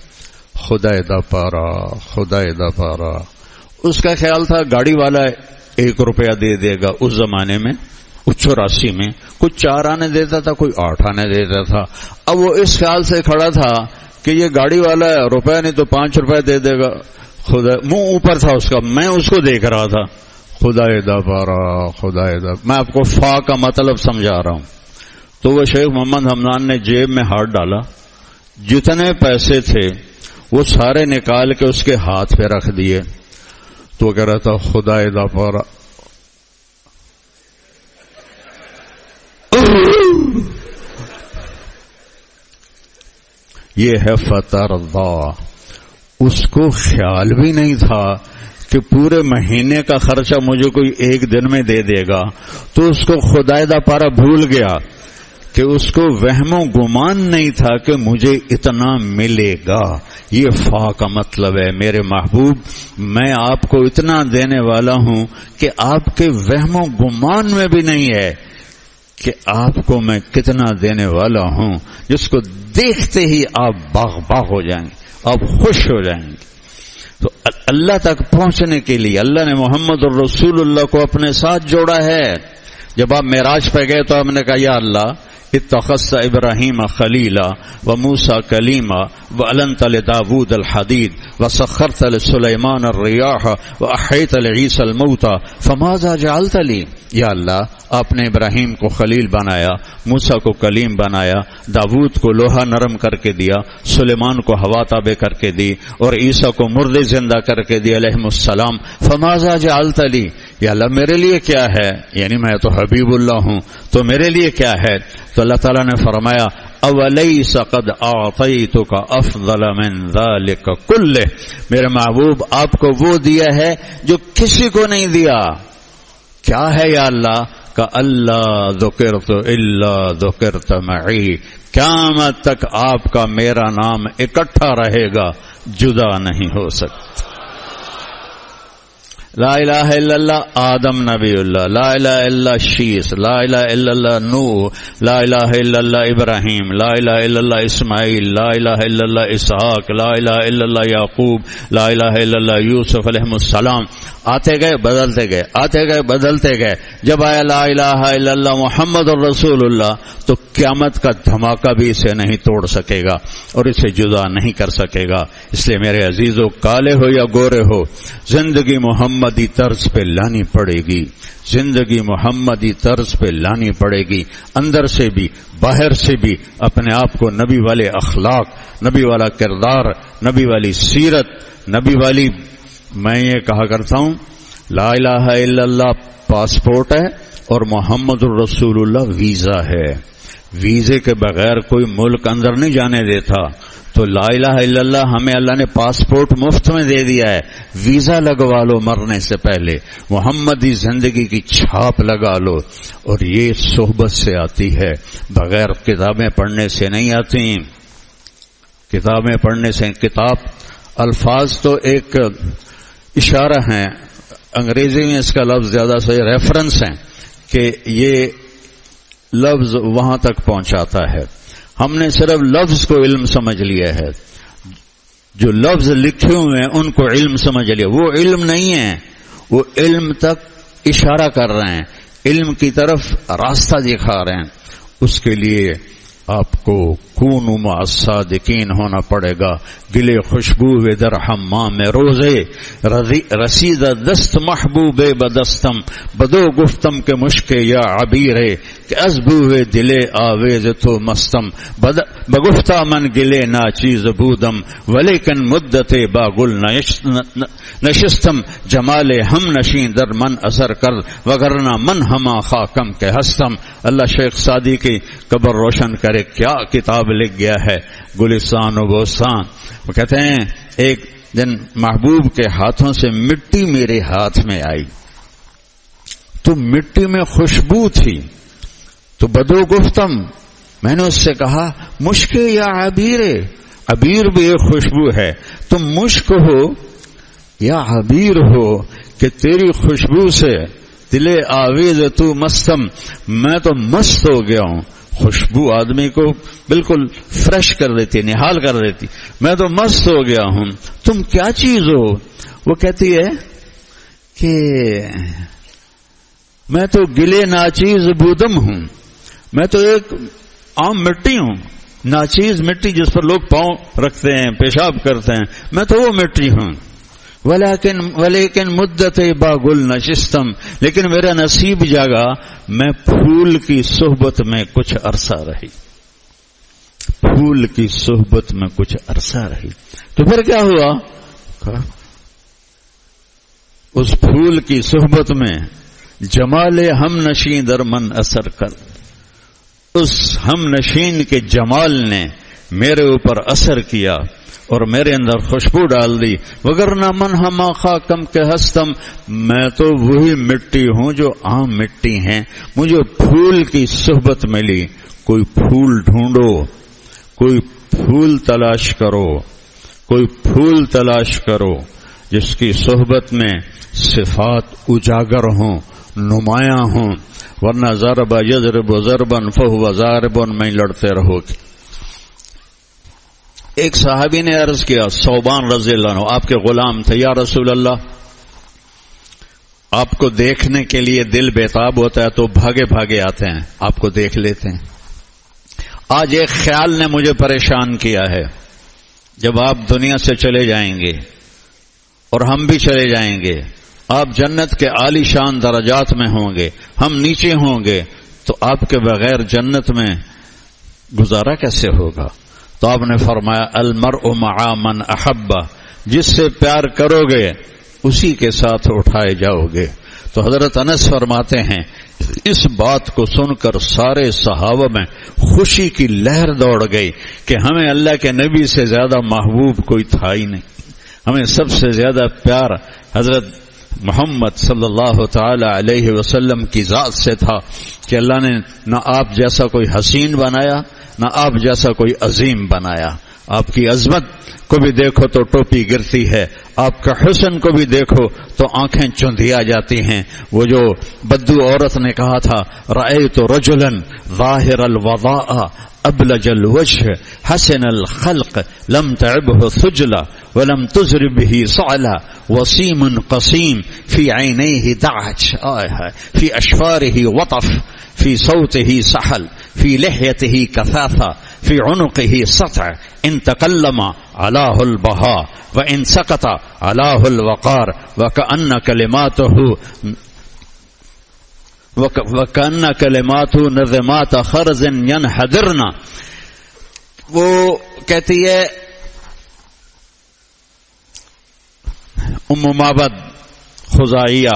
خدائے دا پارا، خدائے دا پارا۔ اس کا خیال تھا گاڑی والا 1 روپیہ دے دے گا، اس زمانے میں 84 میں کچھ 4 آنے دیتا تھا، کوئی 8 آنے دیتا تھا۔ اب وہ اس خیال سے کھڑا تھا کہ یہ گاڑی والا روپیہ نہیں تو 5 روپے دے دے گا، خدا منہ اوپر تھا اس کا، میں اس کو دیکھ رہا تھا، خدائے دا پارا، خدائے دا، میں آپ کو فا کا مطلب سمجھا رہا ہوں۔ تو وہ شیخ محمد حمدان نے جیب میں ہاتھ ڈالا، جتنے پیسے تھے وہ سارے نکال کے اس کے ہاتھ پہ رکھ دیے، تو وہ کہہ رہا تھا خدائے دا پارا، یہ ہے فترضا۔ اس کو خیال بھی نہیں تھا کہ پورے مہینے کا خرچہ مجھے کوئی 1 دن میں دے دے گا، تو اس کو خدائے دا پارا بھول گیا کہ اس کو وہم و گمان نہیں تھا کہ مجھے اتنا ملے گا۔ یہ فا کا مطلب ہے میرے محبوب، میں آپ کو اتنا دینے والا ہوں کہ آپ کے وہم و گمان میں بھی نہیں ہے کہ آپ کو میں کتنا دینے والا ہوں، جس کو دیکھتے ہی آپ باغ باغ ہو جائیں گے، آپ خوش ہو جائیں گے۔ تو اللہ تک پہنچنے کے لیے اللہ نے محمد الرسول اللہ کو اپنے ساتھ جوڑا ہے۔ جب آپ معراج پہ گئے تو ہم نے کہا یا اللہ اتخذت ابراہیم خلیلا وموسیٰ کلیما وعلنت لداود الحدید وسخرت لسلیمان الریاح واحیت لعیسی الموتى فماذا جعلت لی، یا اللہ آپ نے ابراہیم کو خلیل بنایا، موسیٰ کو کلیم بنایا، داود کو لوہا نرم کر کے دیا، سلیمان کو ہوا تابع کر کے دی، اور عیسیٰ کو مردے زندہ کر کے دی علیہم السلام، فماذا جعلت لی، یا اللہ میرے لیے کیا ہے، یعنی میں تو حبیب اللہ ہوں تو میرے لیے کیا ہے؟ تو اللہ تعالیٰ نے فرمایا اولیس قد اعطیتک افضل من ذلک کلہ، میرے محبوب آپ کو وہ دیا ہے جو کسی کو نہیں دیا۔ کیا ہے یا اللہ؟ کہ اللہ ذکرت الا ذکرت معی، قیامت تک آپ کا میرا نام اکٹھا رہے گا، جدا نہیں ہو سکتا۔ لا الہ الا اللہ آدم نبی اللہ، لا الہ الا اللہ شیس، لا الہ الا اللہ نوح، لا الہ الا اللہ ابراہیم، لا الہ الا اللہ اسماعیل، لا الہ الا اللہ اسحاق، لا الہ الا اللہ یعقوب، لا الہ الا اللہ یوسف علیہ السلام۔ آتے گئے بدلتے گئے، آتے گئے بدلتے گئے۔ جب آیا لا الہ الا اللہ محمد الرسول اللہ تو قیامت کا دھماکہ بھی اسے نہیں توڑ سکے گا اور اسے جدا نہیں کر سکے گا۔ اس لیے میرے عزیزو، کالے ہو یا گورے ہو، زندگی محمد محمدی طرز پہ لانی پڑے گی، زندگی محمدی طرز پہ لانی پڑے گی، اندر سے بھی باہر سے بھی اپنے آپ کو نبی والے اخلاق، نبی والا کردار، نبی والی سیرت، نبی والی، میں یہ کہا کرتا ہوں لا الہ الا اللہ پاسپورٹ ہے اور محمد الرسول اللہ ویزا ہے، ویزے کے بغیر کوئی ملک اندر نہیں جانے دیتا، تو لا الہ الا اللہ ہمیں اللہ نے پاسپورٹ مفت میں دے دیا ہے، ویزا لگوا لو مرنے سے پہلے، محمدی زندگی کی چھاپ لگا لو، اور یہ صحبت سے آتی ہے، بغیر کتابیں پڑھنے سے نہیں آتی، کتابیں پڑھنے سے، کتاب الفاظ تو ایک اشارہ ہیں، انگریزی میں اس کا لفظ زیادہ صحیح ریفرنس ہیں کہ یہ لفظ وہاں تک پہنچاتا ہے، ہم نے صرف لفظ کو علم سمجھ لیا ہے، جو لفظ لکھے ہوئے ہیں ان کو علم سمجھ لیا، وہ علم نہیں ہے، وہ علم تک اشارہ کر رہے ہیں، علم کی طرف راستہ دکھا رہے ہیں، اس کے لیے آپ کو کونوا مع الصادقین ہونا پڑے گا، گلے خوشبو در حمام روزے، رسید دست محبوب بدستم، بدو گفتم کے مشک یا عبیرے، کہ ازبو دلے آویز تو مستم، بگفتہ من گلے ناچیز بودم، ولیکن مدت باگل نشستم، جمال ہم نشین در من اثر کر، وگرنہ من ہما خاکم کے ہستم۔ اللہ شیخ سعدی کی قبر روشن کرے، کیا کتاب لکھ گیا ہے، گلستان و بوستان۔ وہ کہتے ہیں ایک دن محبوب کے ہاتھوں سے مٹی میرے ہاتھ میں آئی، تو مٹی میں خوشبو تھی، تو بدو گفتم، میں نے اس سے کہا مشک یا عبیر، عبیر بھی ایک خوشبو ہے، تم مشک ہو یا عبیر ہو کہ تیری خوشبو سے دلے آویز تو مستم، میں تو مست ہو گیا ہوں۔ خوشبو آدمی کو بالکل فریش کر دیتی، نحال کر دیتی، میں تو مست ہو گیا ہوں، تم کیا چیز ہو؟ وہ کہتی ہے کہ میں تو گلے ناچیز بودم ہوں، میں تو ایک عام مٹی ہوں، ناچیز مٹی جس پر لوگ پاؤں رکھتے ہیں، پیشاب کرتے ہیں، میں تو وہ مٹی ہوں۔ ولیکن مدت باگل نشستم، لیکن میرا نصیب جاگا، میں پھول کی صحبت میں کچھ عرصہ رہی، پھول کی صحبت میں کچھ عرصہ رہی، تو پھر کیا ہوا؟ اس پھول کی صحبت میں جمال ہم نشین در من اثر کر، اس ہم نشین کے جمال نے میرے اوپر اثر کیا اور میرے اندر خوشبو ڈال دی، وگرنہ من ہما خاکم کے ہستم، میں تو وہی مٹی ہوں جو عام مٹی ہیں، مجھے پھول کی صحبت ملی۔ کوئی پھول ڈھونڈو، کوئی پھول تلاش کرو، کوئی پھول تلاش کرو جس کی صحبت میں صفات اجاگر ہوں، نمایاں ہوں، ورنہ ضرب یضرب ضربا فہو ضارب میں لڑتے رہو گے۔ ایک صحابی نے عرض کیا، ثوبان رضی اللہ عنہ آپ کے غلام تھے، یا رسول اللہ آپ کو دیکھنے کے لیے دل بےتاب ہوتا ہے تو بھاگے بھاگے آتے ہیں، آپ کو دیکھ لیتے ہیں۔ آج ایک خیال نے مجھے پریشان کیا ہے، جب آپ دنیا سے چلے جائیں گے اور ہم بھی چلے جائیں گے، آپ جنت کے عالی شان درجات میں ہوں گے، ہم نیچے ہوں گے، تو آپ کے بغیر جنت میں گزارا کیسے ہوگا؟ تو آپ نے فرمایا المرء مع من احب، جس سے پیار کرو گے اسی کے ساتھ اٹھائے جاؤ گے۔ تو حضرت انس فرماتے ہیں اس بات کو سن کر سارے صحابہ میں خوشی کی لہر دوڑ گئی کہ ہمیں اللہ کے نبی سے زیادہ محبوب کوئی تھا ہی نہیں، ہمیں سب سے زیادہ پیار حضرت محمد صلی اللہ تعالی علیہ وسلم کی ذات سے تھا کہ اللہ نے نہ آپ جیسا کوئی حسین بنایا، نہ آپ جیسا کوئی عظیم بنایا۔ آپ کی عظمت کو بھی دیکھو تو ٹوپی گرتی ہے، آپ کا حسن کو بھی دیکھو تو آنکھیں چندھیا جاتی ہیں۔ وہ جو بدو عورت نے کہا تھا رأیت رجلا ظاہر الوضاء ابلج الوجه حسن الخلق لم تعبه ثجلا ولم تزر به صعلا وسيم قصيم في عينيه دعج في أشفاره وطف في صوته سحل في لحيته كثاثة في عنقه سطع إن تكلم علاه البهاء وإن سكت علاه الوقار وكأن كلماته نظمات خرز ينحدرن. وہ کہتی ہے ام معبد خزائیہ،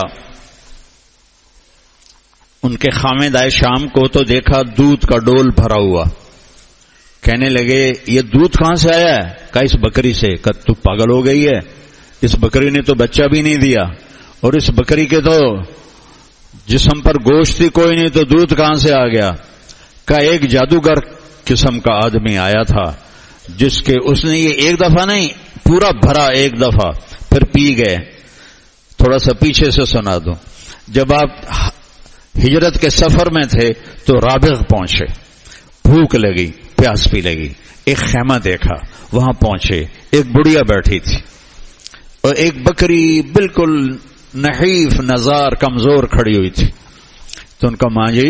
ان کے خامد آئے شام کو تو دیکھا دودھ کا ڈول بھرا ہوا. کہنے لگے یہ دودھ کہاں سے آیا ہے؟ کہا اس بکری سے. کہا تو پاگل ہو گئی ہے، اس بکری نے تو بچہ بھی نہیں دیا، اور اس بکری کے تو جسم پر گوشت ہی کوئی نہیں، تو دودھ کہاں سے آ گیا؟ کہا ایک جادوگر قسم کا آدمی آیا تھا جس کے اس نے یہ ایک دفعہ نہیں پورا بھرا ایک دفعہ، پھر پی گئے. تھوڑا سا پیچھے سے سنا دوں. جب آپ ہجرت کے سفر میں تھے تو رابغ پہنچے، بھوک لگی، پیاس بھی لگی، ایک خیمہ دیکھا، وہاں پہنچے، ایک بڑھیا بیٹھی تھی اور ایک بکری بالکل نحیف نزار کمزور کھڑی ہوئی تھی. تو ان کا ماں جی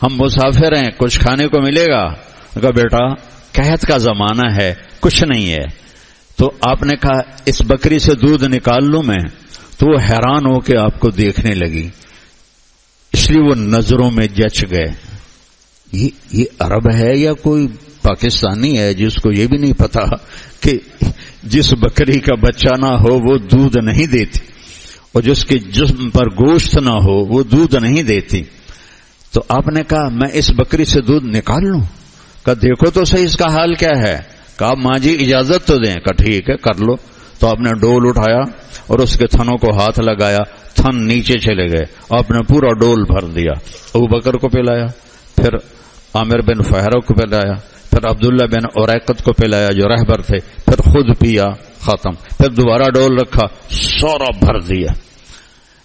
ہم مسافر ہیں، کچھ کھانے کو ملے گا؟ کہا بیٹا قحط کا زمانہ ہے، کچھ نہیں ہے. تو آپ نے کہا اس بکری سے دودھ نکال لوں میں؟ تو وہ حیران ہو کے آپ کو دیکھنے لگی، اس لیے وہ نظروں میں جچ گئے. یہ عرب ہے یا کوئی پاکستانی ہے جس کو یہ بھی نہیں پتا کہ جس بکری کا بچہ نہ ہو وہ دودھ نہیں دیتی، اور جس کے جسم پر گوشت نہ ہو وہ دودھ نہیں دیتی. تو آپ نے کہا میں اس بکری سے دودھ نکال لوں؟ کہا دیکھو تو صحیح اس کا حال کیا ہے. کہا ماں جی اجازت تو دیں. کہا ٹھیک ہے کر لو. تو آپ نے ڈول اٹھایا اور اس کے تھنوں کو ہاتھ لگایا، تھن نیچے چلے گئے، آپ نے پورا ڈول بھر دیا. ابو بکر کو پلایا، پھر عامر بن فہرہ کو پلایا، پھر عبداللہ بن اریقط کو پلایا جو رہبر تھے، پھر خود پیا، ختم. پھر دوبارہ ڈول رکھا، سورا بھر دیا.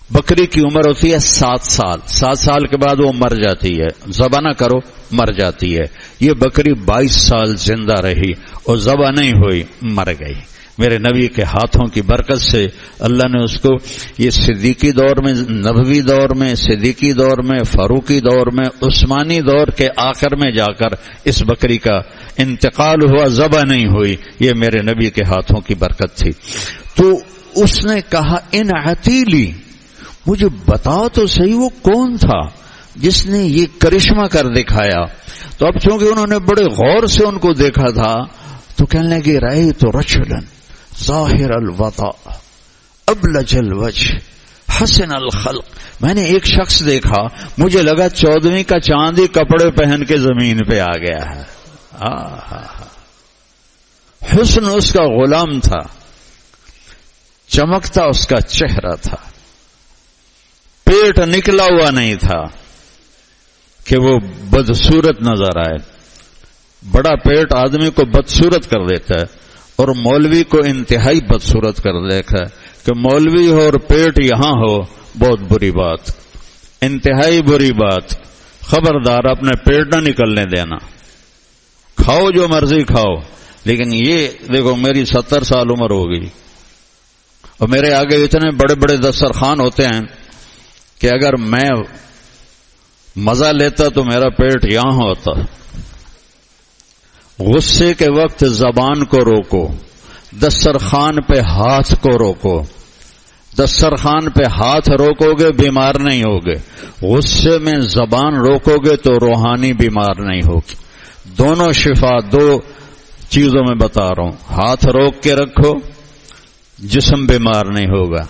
بکری کی عمر ہوتی ہے 7 سال. 7 سال کے بعد وہ مر جاتی ہے، ذبح نہ کرو مر جاتی ہے. یہ بکری 22 سال زندہ رہی اور ذبح نہیں ہوئی، مر گئی. میرے نبی کے ہاتھوں کی برکت سے اللہ نے اس کو یہ صدیقی دور میں، نبوی دور میں، صدیقی دور میں، فاروقی دور میں، عثمانی دور کے آخر میں جا کر اس بکری کا انتقال ہوا، ذبح نہیں ہوئی. یہ میرے نبی کے ہاتھوں کی برکت تھی. تو اس نے کہا ان عتیلی، مجھے بتاؤ تو صحیح وہ کون تھا جس نے یہ کرشمہ کر دکھایا. تو اب چونکہ انہوں نے بڑے غور سے ان کو دیکھا تھا تو کہنے لگے رأیت رجلا ظاہر الوضع ابلج الوجه حسن الخلق. میں نے ایک شخص دیکھا، مجھے لگا 14ویں کا چاندی کپڑے پہن کے زمین پہ آ گیا ہے. حسن اس کا غلام تھا، چمکتا اس کا چہرہ تھا، پیٹ نکلا ہوا نہیں تھا کہ وہ بدصورت نظر آئے. بڑا پیٹ آدمی کو بدصورت کر دیتا ہے، اور مولوی کو انتہائی بدصورت کر دیتا ہے. کہ مولوی ہو اور پیٹ یہاں ہو، بہت بری بات، انتہائی بری بات. خبردار اپنے پیٹ نہ نکلنے دینا، کھاؤ جو مرضی کھاؤ. لیکن یہ دیکھو میری 70 سال عمر ہو گئی اور میرے آگے اتنے بڑے بڑے دسترخوان ہوتے ہیں کہ اگر میں مزہ لیتا تو میرا پیٹ یہاں ہوتا. غصے کے وقت زبان کو روکو، دسترخوان پہ ہاتھ کو روکو. دسترخوان پہ ہاتھ روکو گے بیمار نہیں ہوگے، غصے میں زبان روکو گے تو روحانی بیمار نہیں ہوگی. دونوں شفا دو چیزوں میں بتا رہا ہوں. ہاتھ روک کے رکھو، جسم بیمار نہیں ہوگا.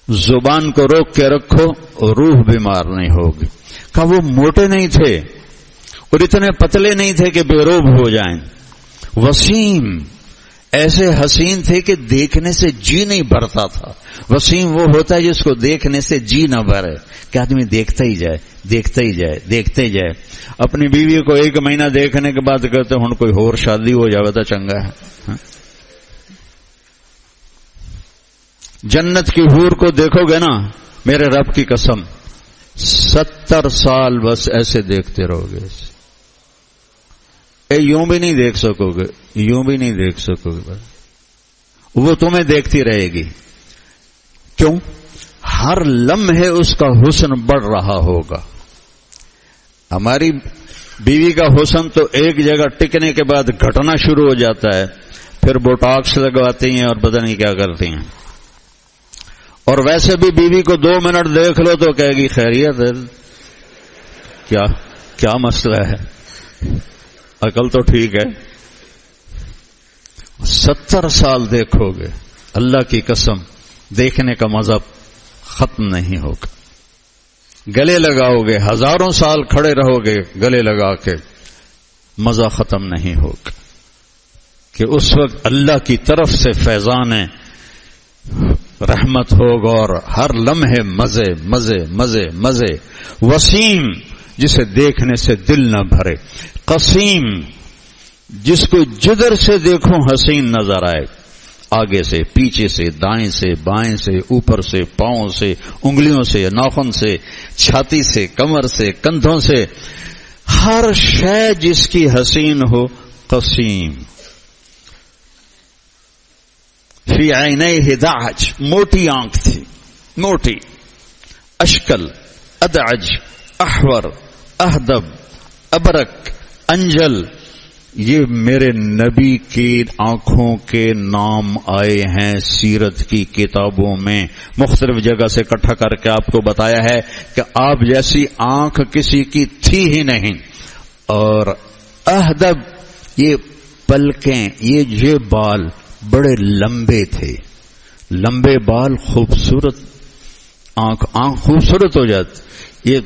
زبان کو روک کے رکھو، روح بیمار نہیں ہوگی. کہ وہ موٹے نہیں تھے اور اتنے پتلے نہیں تھے کہ بے روب ہو جائیں. وسیم، ایسے حسین تھے کہ دیکھنے سے جی نہیں بھرتا تھا. وسیم وہ ہوتا ہے جس کو دیکھنے سے جی نہ بھرے، کہ آدمی دیکھتا ہی جائے دیکھتا ہی جائے دیکھتے ہی جائے. اپنی بیوی کو 1 مہینہ دیکھنے کے بعد کہتے ہن کوئی اور شادی ہو جاوے تو چنگا ہے. جنت کی حور کو دیکھو گے نا، میرے رب کی قسم 70 سال بس ایسے دیکھتے رہو گے. یوں بھی نہیں دیکھ سکو گے، یوں بھی نہیں دیکھ سکو گے، وہ تمہیں دیکھتی رہے گی. کیوں؟ ہر لمحے اس کا حسن بڑھ رہا ہوگا. ہماری بیوی کا حسن تو ایک جگہ ٹکنے کے بعد گھٹنا شروع ہو جاتا ہے، پھر بوٹاکس لگواتی ہیں اور پتہ نہیں کیا کرتی ہیں. اور ویسے بھی بیوی کو 2 منٹ دیکھ لو تو کہے گی خیریت ہے، کیا مسئلہ ہے، عقل تو ٹھیک ہے. 70 سال دیکھو گے، اللہ کی قسم دیکھنے کا مزہ ختم نہیں ہوگا. گلے لگاؤ گے، ہزاروں سال کھڑے رہو گے گلے لگا کے، مزہ ختم نہیں ہوگا. کہ اس وقت اللہ کی طرف سے فیضان رحمت ہوگا اور ہر لمحے مزے مزے مزے مزے. وسیم جسے دیکھنے سے دل نہ بھرے، قسیم جس کو جدھر سے دیکھو حسین نظر آئے، آگے سے، پیچھے سے، دائیں سے، بائیں سے، اوپر سے، پاؤں سے، انگلیوں سے، ناخن سے، چھاتی سے، کمر سے، کندھوں سے، ہر شے جس کی حسین ہو. قسیم. فی عینیہ دعج، موٹی آنکھ تھی، موٹی. اشکل، ادعج، احور، اہدب، ابرک، انجل، یہ میرے نبی کی آنکھوں کے نام آئے ہیں سیرت کی کتابوں میں. مختلف جگہ سے اکٹھا کر کے آپ کو بتایا ہے کہ آپ جیسی آنکھ کسی کی تھی ہی نہیں. اور اہدب، یہ پلکیں، یہ بال بڑے لمبے تھے، لمبے بال، خوبصورت آنکھ خوبصورت ہو جاتی. یہ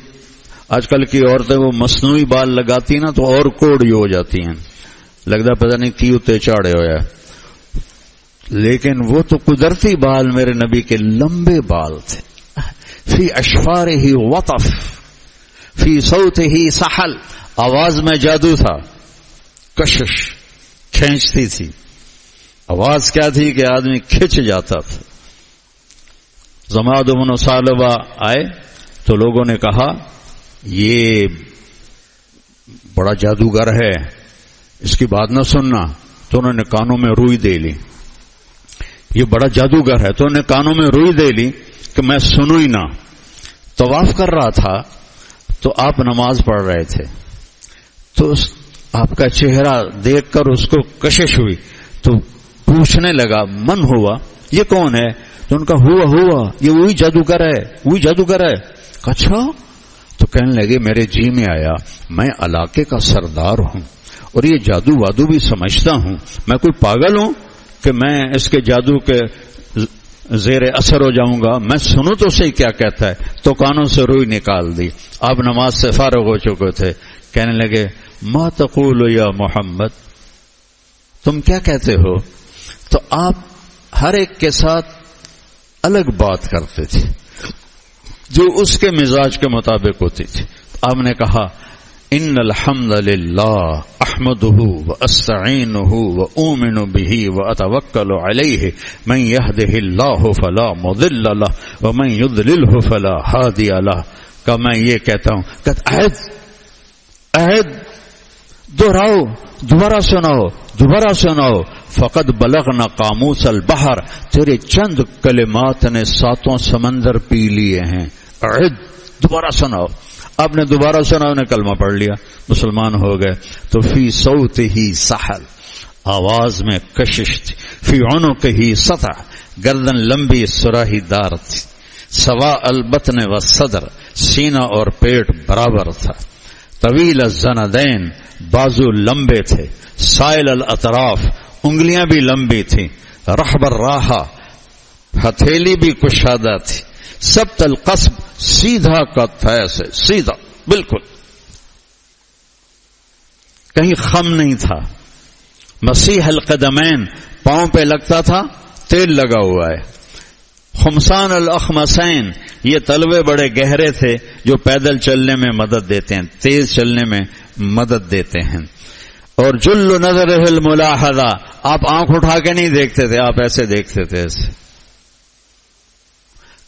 آج کل کی عورتیں وہ مصنوعی بال لگاتی نا تو اور کوڑی ہو جاتی ہیں، لگتا پتہ نہیں کی اتے چاڑے ہویا. لیکن وہ تو قدرتی بال میرے نبی کے لمبے بال تھے. فی اشفارہ وطف، فی صوتہ سحل، آواز میں جادو تھا، کشش کھینچتی تھی. آواز کیا تھی کہ آدمی کھچ جاتا تھا. زماد بن ثعلبہ آئے تو لوگوں نے کہا یہ بڑا جادوگر ہے، اس کی بات نہ سننا. تو انہوں نے کانوں میں روئی دے لی. یہ بڑا جادوگر ہے، تو انہوں نے کانوں میں روئی دے لی کہ میں سنوں ہی نہ. طواف کر رہا تھا تو آپ نماز پڑھ رہے تھے، تو آپ کا چہرہ دیکھ کر اس کو کشش ہوئی تو پوچھنے لگا من ہوا، یہ کون ہے؟ تو ان کا ہوا یہ وہی جادوگر ہے، وہی جادوگر ہے. اچھا. تو کہنے لگے میرے جی میں آیا میں علاقے کا سردار ہوں اور یہ جادو وادو بھی سمجھتا ہوں، میں کوئی پاگل ہوں کہ میں اس کے جادو کے زیر اثر ہو جاؤں گا؟ میں سنوں تو صحیح کیا کہتا ہے. تو کانوں سے روئی نکال دی. آپ نماز سے فارغ ہو چکے تھے. کہنے لگے ما تقول یا محمد، تم کیا کہتے ہو؟ تو آپ ہر ایک کے ساتھ الگ بات کرتے تھے جو اس کے مزاج کے مطابق ہوتی تھی. آپ نے کہا ان الحمد للہ احمدہ واستعینہ واؤمن بہ واتوکل علیہ من یہدہ اللہ فلا مضل لہ ومن یضللہ فلا ہادی لہ. کہ میں یہ کہتا ہوں کہ عہد دہراؤ، دوبارہ سناؤ. فقد بلغنا قاموس البحر، تیرے چند کلمات نے 7 سمندر پی لیے ہیں. عہد، دوبارہ سناؤ. آپ نے دوبارہ سنا، انہیں کلمہ پڑھ لیا، مسلمان ہو گئے. تو فی صوتہ سحل، آواز میں کشش تھی. فی عنقہ سطع، گردن لمبی سراہی دار تھی. سواء البطن والصدر، سینہ اور پیٹ برابر تھا. طویل الزندین، بازو لمبے تھے. سائل الاطراف، انگلیاں بھی لمبی تھیں. رحب الراحہ، ہتھیلی بھی کشادہ تھی. سبت القصب، سیدھا قد تھا، ایسے سیدھا بالکل، کہیں خم نہیں تھا. مسیح القدمین، پاؤں پہ لگتا تھا تیل لگا ہوا ہے. خمسان الاخمسین، یہ تلوے بڑے گہرے تھے جو پیدل چلنے میں مدد دیتے ہیں، تیز چلنے میں مدد دیتے ہیں. اور جل نظرہ الملاحظہ، آپ آنکھ اٹھا کے نہیں دیکھتے تھے، آپ ایسے دیکھتے تھے ایسے.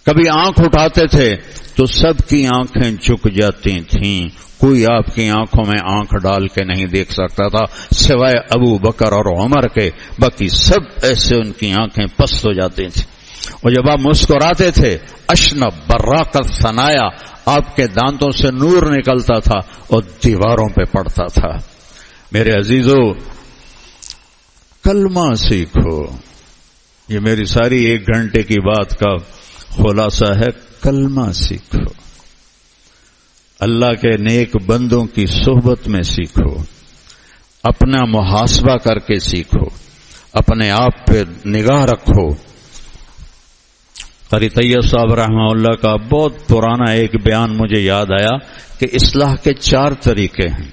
کبھی آنکھ اٹھاتے تھے تو سب کی آنکھیں جھک جاتی تھیں. کوئی آپ کی آنکھوں میں آنکھ ڈال کے نہیں دیکھ سکتا تھا سوائے ابو بکر اور عمر کے، باقی سب ایسے ان کی آنکھیں پست ہو جاتی تھیں. اور جب آپ مسکراتے تھے اشنب براقت ثنایا، آپ کے دانتوں سے نور نکلتا تھا اور دیواروں پہ پڑتا تھا۔ میرے عزیزو، کلمہ سیکھو، یہ میری ساری 1 گھنٹے کی بات کا خلاصہ ہے۔ کلمہ سیکھو، اللہ کے نیک بندوں کی صحبت میں سیکھو، اپنا محاسبہ کر کے سیکھو، اپنے آپ پہ نگاہ رکھو۔ قاری طیب صاحب رحمہ اللہ کا بہت پرانا ایک بیان مجھے یاد آیا کہ اصلاح کے 4 طریقے ہیں۔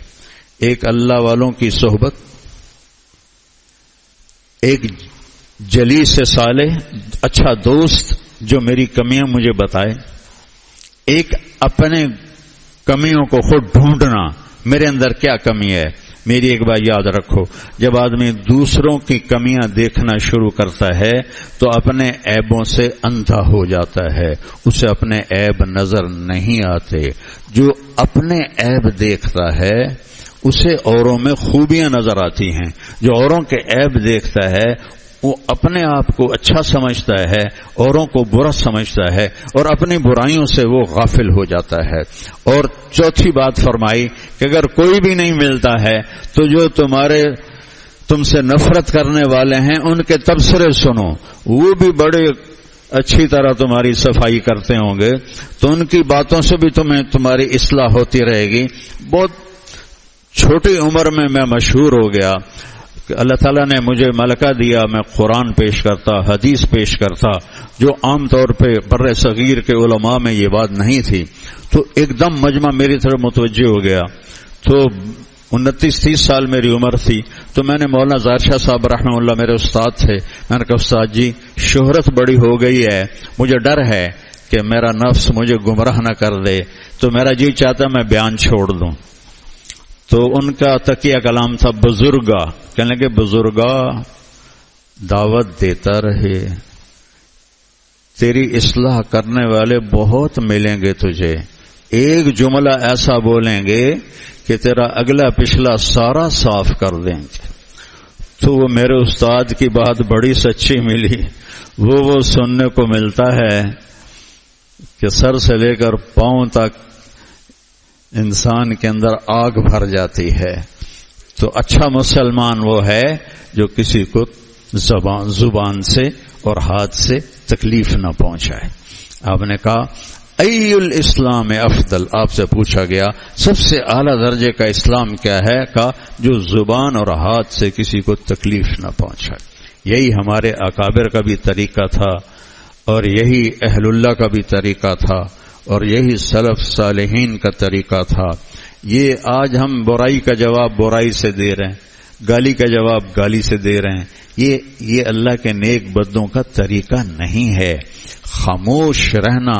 ایک اللہ والوں کی صحبت، ایک جلیس صالح، اچھا دوست جو میری کمیاں مجھے بتائے، ایک اپنے کمیوں کو خود ڈھونڈنا، میرے اندر کیا کمی ہے۔ میری ایک بات یاد رکھو، جب آدمی دوسروں کی کمیاں دیکھنا شروع کرتا ہے تو اپنے عیبوں سے اندھا ہو جاتا ہے، اسے اپنے عیب نظر نہیں آتے۔ جو اپنے عیب دیکھتا ہے اسے اوروں میں خوبیاں نظر آتی ہیں، جو اوروں کے عیب دیکھتا ہے وہ اپنے آپ کو اچھا سمجھتا ہے، اوروں کو برا سمجھتا ہے، اور اپنی برائیوں سے وہ غافل ہو جاتا ہے۔ اور چوتھی بات فرمائی کہ اگر کوئی بھی نہیں ملتا ہے تو جو تم سے نفرت کرنے والے ہیں ان کے تبصرے سنو، وہ بھی بڑے اچھی طرح تمہاری صفائی کرتے ہوں گے، تو ان کی باتوں سے بھی تمہاری اصلاح ہوتی رہے گی۔ بہت چھوٹی عمر میں مشہور ہو گیا کہ اللہ تعالیٰ نے مجھے ملکہ دیا، میں قرآن پیش کرتا، حدیث پیش کرتا، جو عام طور پہ بر صغیر کے علماء میں یہ بات نہیں تھی۔ تو ایک دم مجمع میری طرف متوجہ ہو گیا۔ تو 29-30 سال میری عمر تھی، تو میں نے مولانا ظاہر شاہ صاحب رحمہ اللہ میرے استاد تھے، میں نے کہا استاد جی شہرت بڑی ہو گئی ہے، مجھے ڈر ہے کہ میرا نفس مجھے گمراہ نہ کر دے، تو میرا جی چاہتا میں بیان چھوڑ دوں۔ تو ان کا تکیہ کلام تھا بزرگا، کہنے لگے بزرگا دعوت دیتا رہے، تیری اصلاح کرنے والے بہت ملیں گے تجھے، ایک جملہ ایسا بولیں گے کہ تیرا اگلا پچھلا سارا صاف کر دیں گے۔ تو وہ میرے استاد کی بات بڑی سچی ملی، وہ سننے کو ملتا ہے کہ سر سے لے کر پاؤں تک انسان کے اندر آگ بھر جاتی ہے۔ تو اچھا مسلمان وہ ہے جو کسی کو زبان سے اور ہاتھ سے تکلیف نہ پہنچائے۔ آپ نے کہا ای الاسلام افضل، آپ سے پوچھا گیا سب سے اعلیٰ درجے کا اسلام کیا ہے؟ کہا جو زبان اور ہاتھ سے کسی کو تکلیف نہ پہنچائے۔ یہی ہمارے اکابر کا بھی طریقہ تھا، اور یہی اہل اللہ کا بھی طریقہ تھا، اور یہی سلف صالحین کا طریقہ تھا۔ یہ آج ہم برائی کا جواب برائی سے دے رہے ہیں، گالی کا جواب گالی سے دے رہے ہیں، یہ اللہ کے نیک بندوں کا طریقہ نہیں ہے۔ خاموش رہنا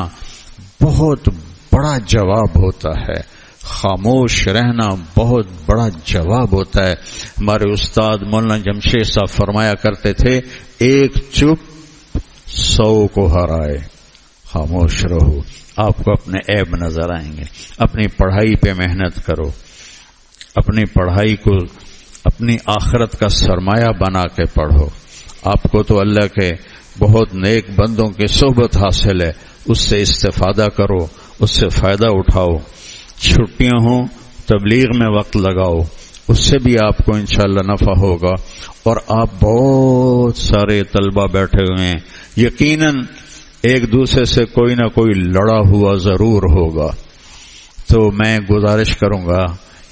بہت بڑا جواب ہوتا ہے، خاموش رہنا بہت بڑا جواب ہوتا ہے۔ ہمارے استاد مولانا جمشید صاحب فرمایا کرتے تھے ایک چپ 100 کو ہرائے۔ خاموش رہو، آپ کو اپنے عیب نظر آئیں گے۔ اپنی پڑھائی پہ محنت کرو، اپنی پڑھائی کو اپنی آخرت کا سرمایہ بنا کے پڑھو۔ آپ کو تو اللہ کے بہت نیک بندوں کی صحبت حاصل ہے، اس سے استفادہ کرو، اس سے فائدہ اٹھاؤ۔ چھٹیاں ہوں تبلیغ میں وقت لگاؤ، اس سے بھی آپ کو انشاءاللہ نفع ہوگا۔ اور آپ بہت سارے طلبہ بیٹھے ہوئے ہیں، یقیناً ایک دوسرے سے کوئی نہ کوئی لڑا ہوا ضرور ہوگا۔ تو میں گزارش کروں گا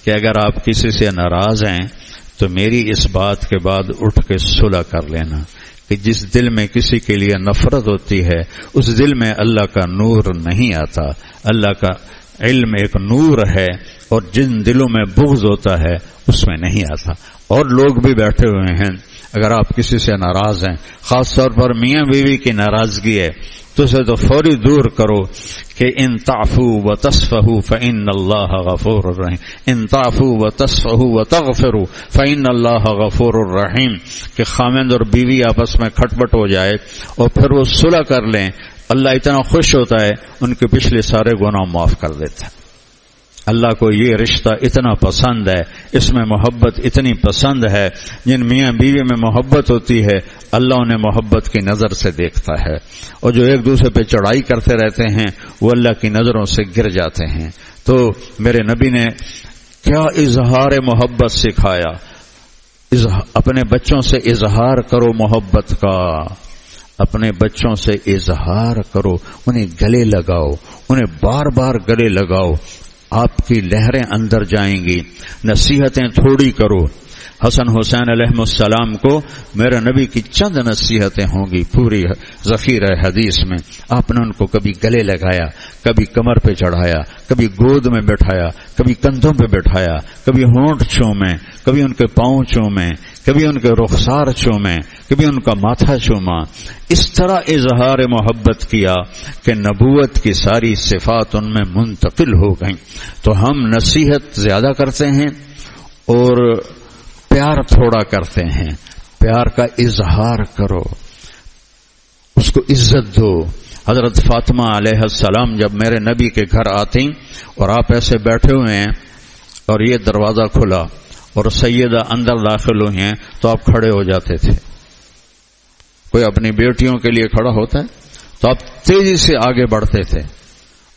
کہ اگر آپ کسی سے ناراض ہیں تو میری اس بات کے بعد اٹھ کے صلح کر لینا کہ جس دل میں کسی کے لیے نفرت ہوتی ہے اس دل میں اللہ کا نور نہیں آتا۔ اللہ کا علم ایک نور ہے، اور جن دلوں میں بغض ہوتا ہے اس میں نہیں آتا۔ اور لوگ بھی بیٹھے ہوئے ہیں، اگر آپ کسی سے ناراض ہیں، خاص طور پر میاں بیوی کی ناراضگی ہے، تو اسے تو فوری دور کرو کہ ان تعفوا وتصفحوا فإن اللہ غفور الرحیم، ان تعفوا وتصفحوا وتغفروا فإن اللہ غفور الرحیم، کہ خاوند اور بیوی آپس میں کھٹ پٹ ہو جائے اور پھر وہ صلح کر لیں، اللہ اتنا خوش ہوتا ہے ان کے پچھلے سارے گناہ معاف کر دیتا ہے۔ اللہ کو یہ رشتہ اتنا پسند ہے، اس میں محبت اتنی پسند ہے، جن میاں بیوی میں محبت ہوتی ہے اللہ انہیں محبت کی نظر سے دیکھتا ہے، اور جو ایک دوسرے پہ چڑھائی کرتے رہتے ہیں وہ اللہ کی نظروں سے گر جاتے ہیں۔ تو میرے نبی نے کیا اظہار محبت سکھایا، اپنے بچوں سے اظہار کرو محبت کا، اپنے بچوں سے اظہار کرو، انہیں گلے لگاؤ، انہیں بار بار گلے لگاؤ، آپ کی لہریں اندر جائیں گی۔ نصیحتیں تھوڑی کرو۔ حسن حسین علیہ السلام کو میرے نبی کی چند نصیحتیں ہوں گی پوری ذخیرہ حدیث میں۔ آپ نے ان کو کبھی گلے لگایا، کبھی کمر پہ چڑھایا، کبھی گود میں بٹھایا، کبھی کندھوں پہ بٹھایا، کبھی ہونٹ چومے، کبھی ان کے پاؤں چومے، کبھی ان کے رخسار چومے، کبھی ان کا ماتھا چوما۔ اس طرح اظہار محبت کیا کہ نبوت کی ساری صفات ان میں منتقل ہو گئیں۔ تو ہم نصیحت زیادہ کرتے ہیں اور پیار تھوڑا کرتے ہیں۔ پیار کا اظہار کرو، اس کو عزت دو۔ حضرت فاطمہ علیہ السلام جب میرے نبی کے گھر آتی اور آپ ایسے بیٹھے ہوئے ہیں اور یہ دروازہ کھلا اور سیدہ اندر داخل ہوئی ہیں تو آپ کھڑے ہو جاتے تھے۔ کوئی اپنی بیٹیوں کے لیے کھڑا ہوتا ہے تو آپ تیزی سے آگے بڑھتے تھے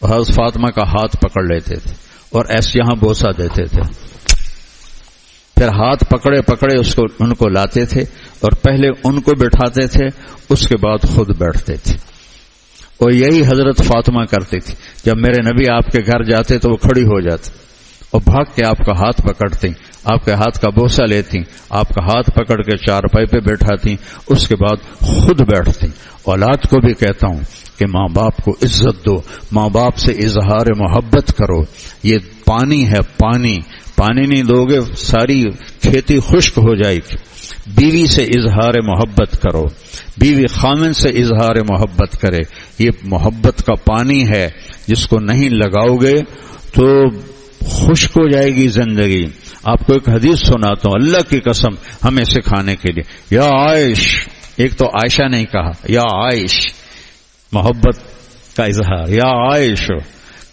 اور حضرت فاطمہ کا ہاتھ پکڑ لیتے تھے اور ایسے یہاں بوسہ دیتے تھے، پھر ہاتھ پکڑے پکڑے ان کو لاتے تھے اور پہلے ان کو بٹھاتے تھے، اس کے بعد خود بیٹھتے تھے۔ اور یہی حضرت فاطمہ کرتی تھی، جب میرے نبی آپ کے گھر جاتے تو وہ کھڑی ہو جاتی اور بھاگ کے آپ کا ہاتھ پکڑتی، آپ کے ہاتھ کا بوسہ لیتی، آپ کا ہاتھ پکڑ کے چارپائی پہ بیٹھاتی، اس کے بعد خود بیٹھتی۔ اولاد کو بھی کہتا ہوں کہ ماں باپ کو عزت دو، ماں باپ سے اظہار محبت کرو۔ یہ پانی ہے، پانی نہیں دو گے ساری کھیتی خشک ہو جائے گی۔ بیوی سے اظہار محبت کرو، بیوی خامن سے اظہار محبت کرے۔ یہ محبت کا پانی ہے، جس کو نہیں لگاؤ گے تو خشک ہو جائے گی زندگی۔ آپ کو ایک حدیث سناتا ہوں اللہ کی قسم ہمیں سکھانے کے لیے۔ یا عائش، ایک تو عائشہ نہیں کہا، یا عائش، محبت کا اظہار۔ یا عائش،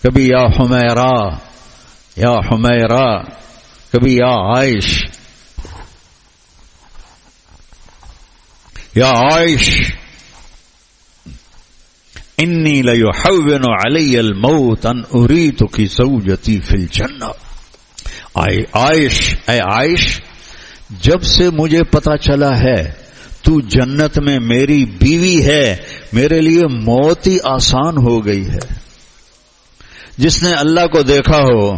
کبھی یا حمیرہ، یا حمیرہ، کبھی یا عائش، یا عائش انی لیحون علی الموت ان اریدک زوجتی فی الجنہ۔ عائش، اے عائش، جب سے مجھے پتا چلا ہے تو جنت میں میری بیوی ہے، میرے لیے موت ہی آسان ہو گئی ہے۔ جس نے اللہ کو دیکھا ہو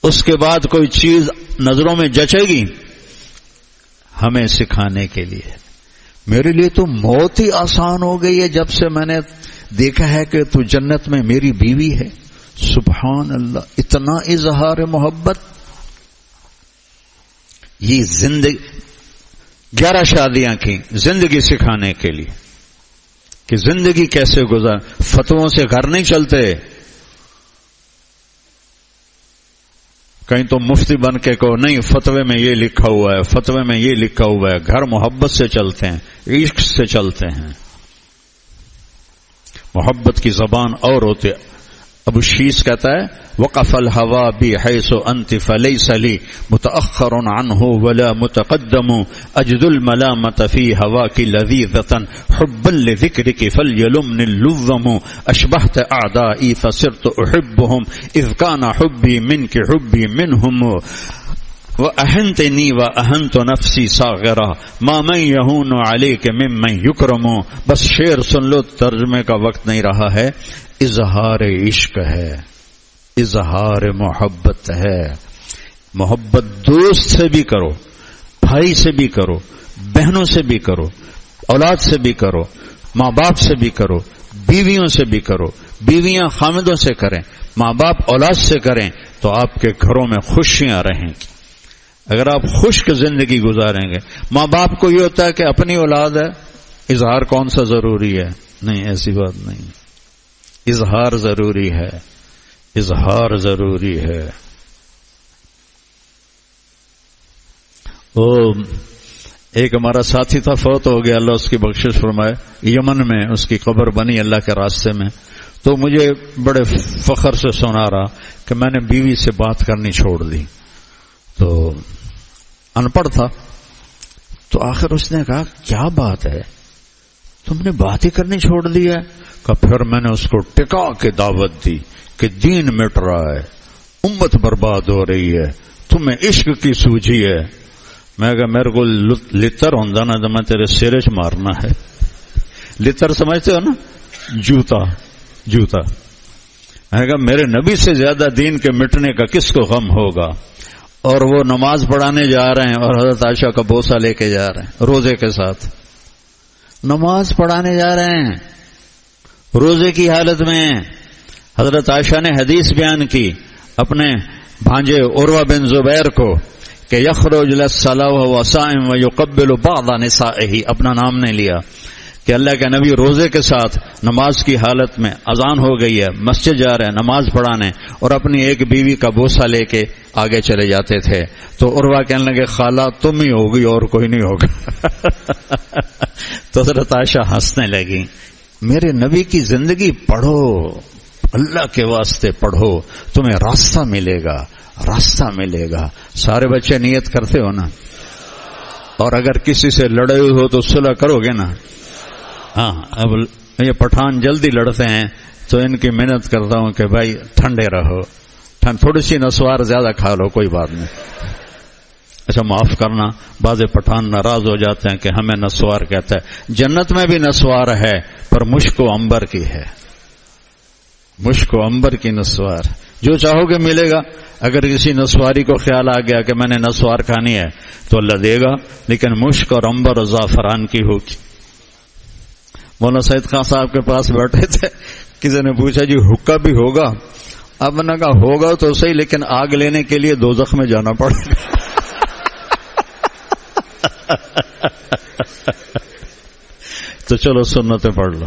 اس کے بعد کوئی چیز نظروں میں جچے گی؟ ہمیں سکھانے کے لیے میرے لیے تو موت ہی آسان ہو گئی ہے جب سے میں نے دیکھا ہے کہ تو جنت میں میری بیوی ہے۔ سبحان اللہ، اتنا اظہار محبت۔ یہ زندگی 11 شادیاں کی زندگی سکھانے کے لیے کہ زندگی کیسے گزار۔ فتووں سے گھر نہیں چلتے، کہیں تو مفتی بن کے کہو نہیں فتوے میں یہ لکھا ہوا ہے، فتوے میں یہ لکھا ہوا ہے۔ گھر محبت سے چلتے ہیں، عشق سے چلتے ہیں۔ محبت کی زبان اور ہوتے۔ ابو شیس کہتا ہے وقف الہوا بی حیث انت فلیس لی متأخر عنہ ولا متقدم اجد الملامت فی ہواک لذیذتا حبا لذکرک فلیلمن اللذم اشبہت اعدائی فصرت احبهم اذ کان حبی منک حبی منہم وَأَهَنْتَنِي وَأَهَنْتُ نَفْسِي صَاغِرَةً مَا مَنْ يَهُونُ عَلَيْكَ مِمَّنْ يُكْرَمُ۔ بس شعر سن لو، ترجمے کا وقت نہیں رہا ہے۔ اظہار عشق ہے، اظہار محبت ہے۔ محبت دوست سے بھی کرو، بھائی سے بھی کرو، بہنوں سے بھی کرو، اولاد سے بھی کرو، ماں باپ سے بھی کرو، بیویوں سے بھی کرو۔ بیویاں خامدوں سے کریں، ماں باپ اولاد سے کریں تو آپ کے گھروں میں خوشیاں رہیں گی۔ اگر آپ خشک زندگی گزاریں گے، ماں باپ کو یہ ہوتا ہے کہ اپنی اولاد ہے، اظہار کون سا ضروری ہے؟ نہیں، ایسی بات نہیں، اظہار ضروری ہے، اظہار ضروری ہے۔ ایک ہمارا ساتھی تھا، فوت ہو گیا، اللہ اس کی بخشش فرمائے، یمن میں اس کی قبر بنی اللہ کے راستے میں۔ تو مجھے بڑے فخر سے سنا رہا کہ میں نے بیوی سے بات کرنی چھوڑ دی۔ تو ان پڑھ تھا، تو آخر اس نے کہا کیا بات ہے، تم نے بات ہی کرنی چھوڑ دی ہے؟ کہ پھر میں نے اس کو ٹکا کے دعوت دی کہ دین مٹ رہا ہے، امت برباد ہو رہی ہے، تمہیں عشق کی سوجھی ہے۔ میں کہا میرے کو لتر ہوندا نا تو میں تیرے سرے چ مارنا ہے۔ لتر سمجھتے ہو نا، جوتا جوتا۔ میں کہا میرے نبی سے زیادہ دین کے مٹنے کا کس کو غم ہوگا؟ اور وہ نماز پڑھانے جا رہے ہیں اور حضرت عائشہ کا بوسہ لے کے جا رہے ہیں روزے کے ساتھ، نماز پڑھانے جا رہے ہیں روزے کی حالت میں۔ حضرت عائشہ نے حدیث بیان کی اپنے بھانجے عروہ بن زبیر کو کہ یخرج للصلاۃ وهو صائم ويقبل بعض نسائه، اپنا نام نہیں لیا، کہ اللہ کے نبی روزے کے ساتھ نماز کی حالت میں اذان ہو گئی ہے، مسجد جا رہے ہیں نماز پڑھانے، اور اپنی ایک بیوی کا بوسہ لے کے آگے چلے جاتے تھے۔ تو عروہ کہنے لگے خالہ تم ہی ہوگی اور کوئی نہیں ہوگا۔ تو حضرت عائشہ ہنسنے لگی۔ میرے نبی کی زندگی پڑھو، اللہ کے واسطے پڑھو، تمہیں راستہ ملے گا، راستہ ملے گا۔ سارے بچے نیت کرتے ہو نا؟ اور اگر کسی سے لڑے ہوئے ہو تو صلح کرو گے نا؟ ہاں، اب یہ پٹھان جلدی لڑتے ہیں تو ان کی محنت کرتا ہوں کہ بھائی ٹھنڈے رہو، تھوڑی سی نسوار زیادہ کھا لو، کوئی بات نہیں۔ اچھا معاف کرنا، بعض پٹھان ناراض ہو جاتے ہیں کہ ہمیں نسوار کہتا ہے۔ جنت میں بھی نسوار ہے پر مشک و عنبر کی ہے، مشک و عنبر کی نسوار، جو چاہو گے ملے گا۔ اگر کسی نسواری کو خیال آ گیا کہ میں نے نسوار کھانی ہے تو اللہ دے گا، لیکن مشک اور عنبر اور زعفران کی ہوگی۔ مولانا سید خان صاحب کے پاس بیٹھے تھے، کسی نے پوچھا جی حکا بھی ہوگا؟ اب میں نے کہا ہوگا تو صحیح، لیکن آگ لینے کے لیے دوزخ میں جانا پڑے گا۔ تو چلو سنتیں پڑھ لو۔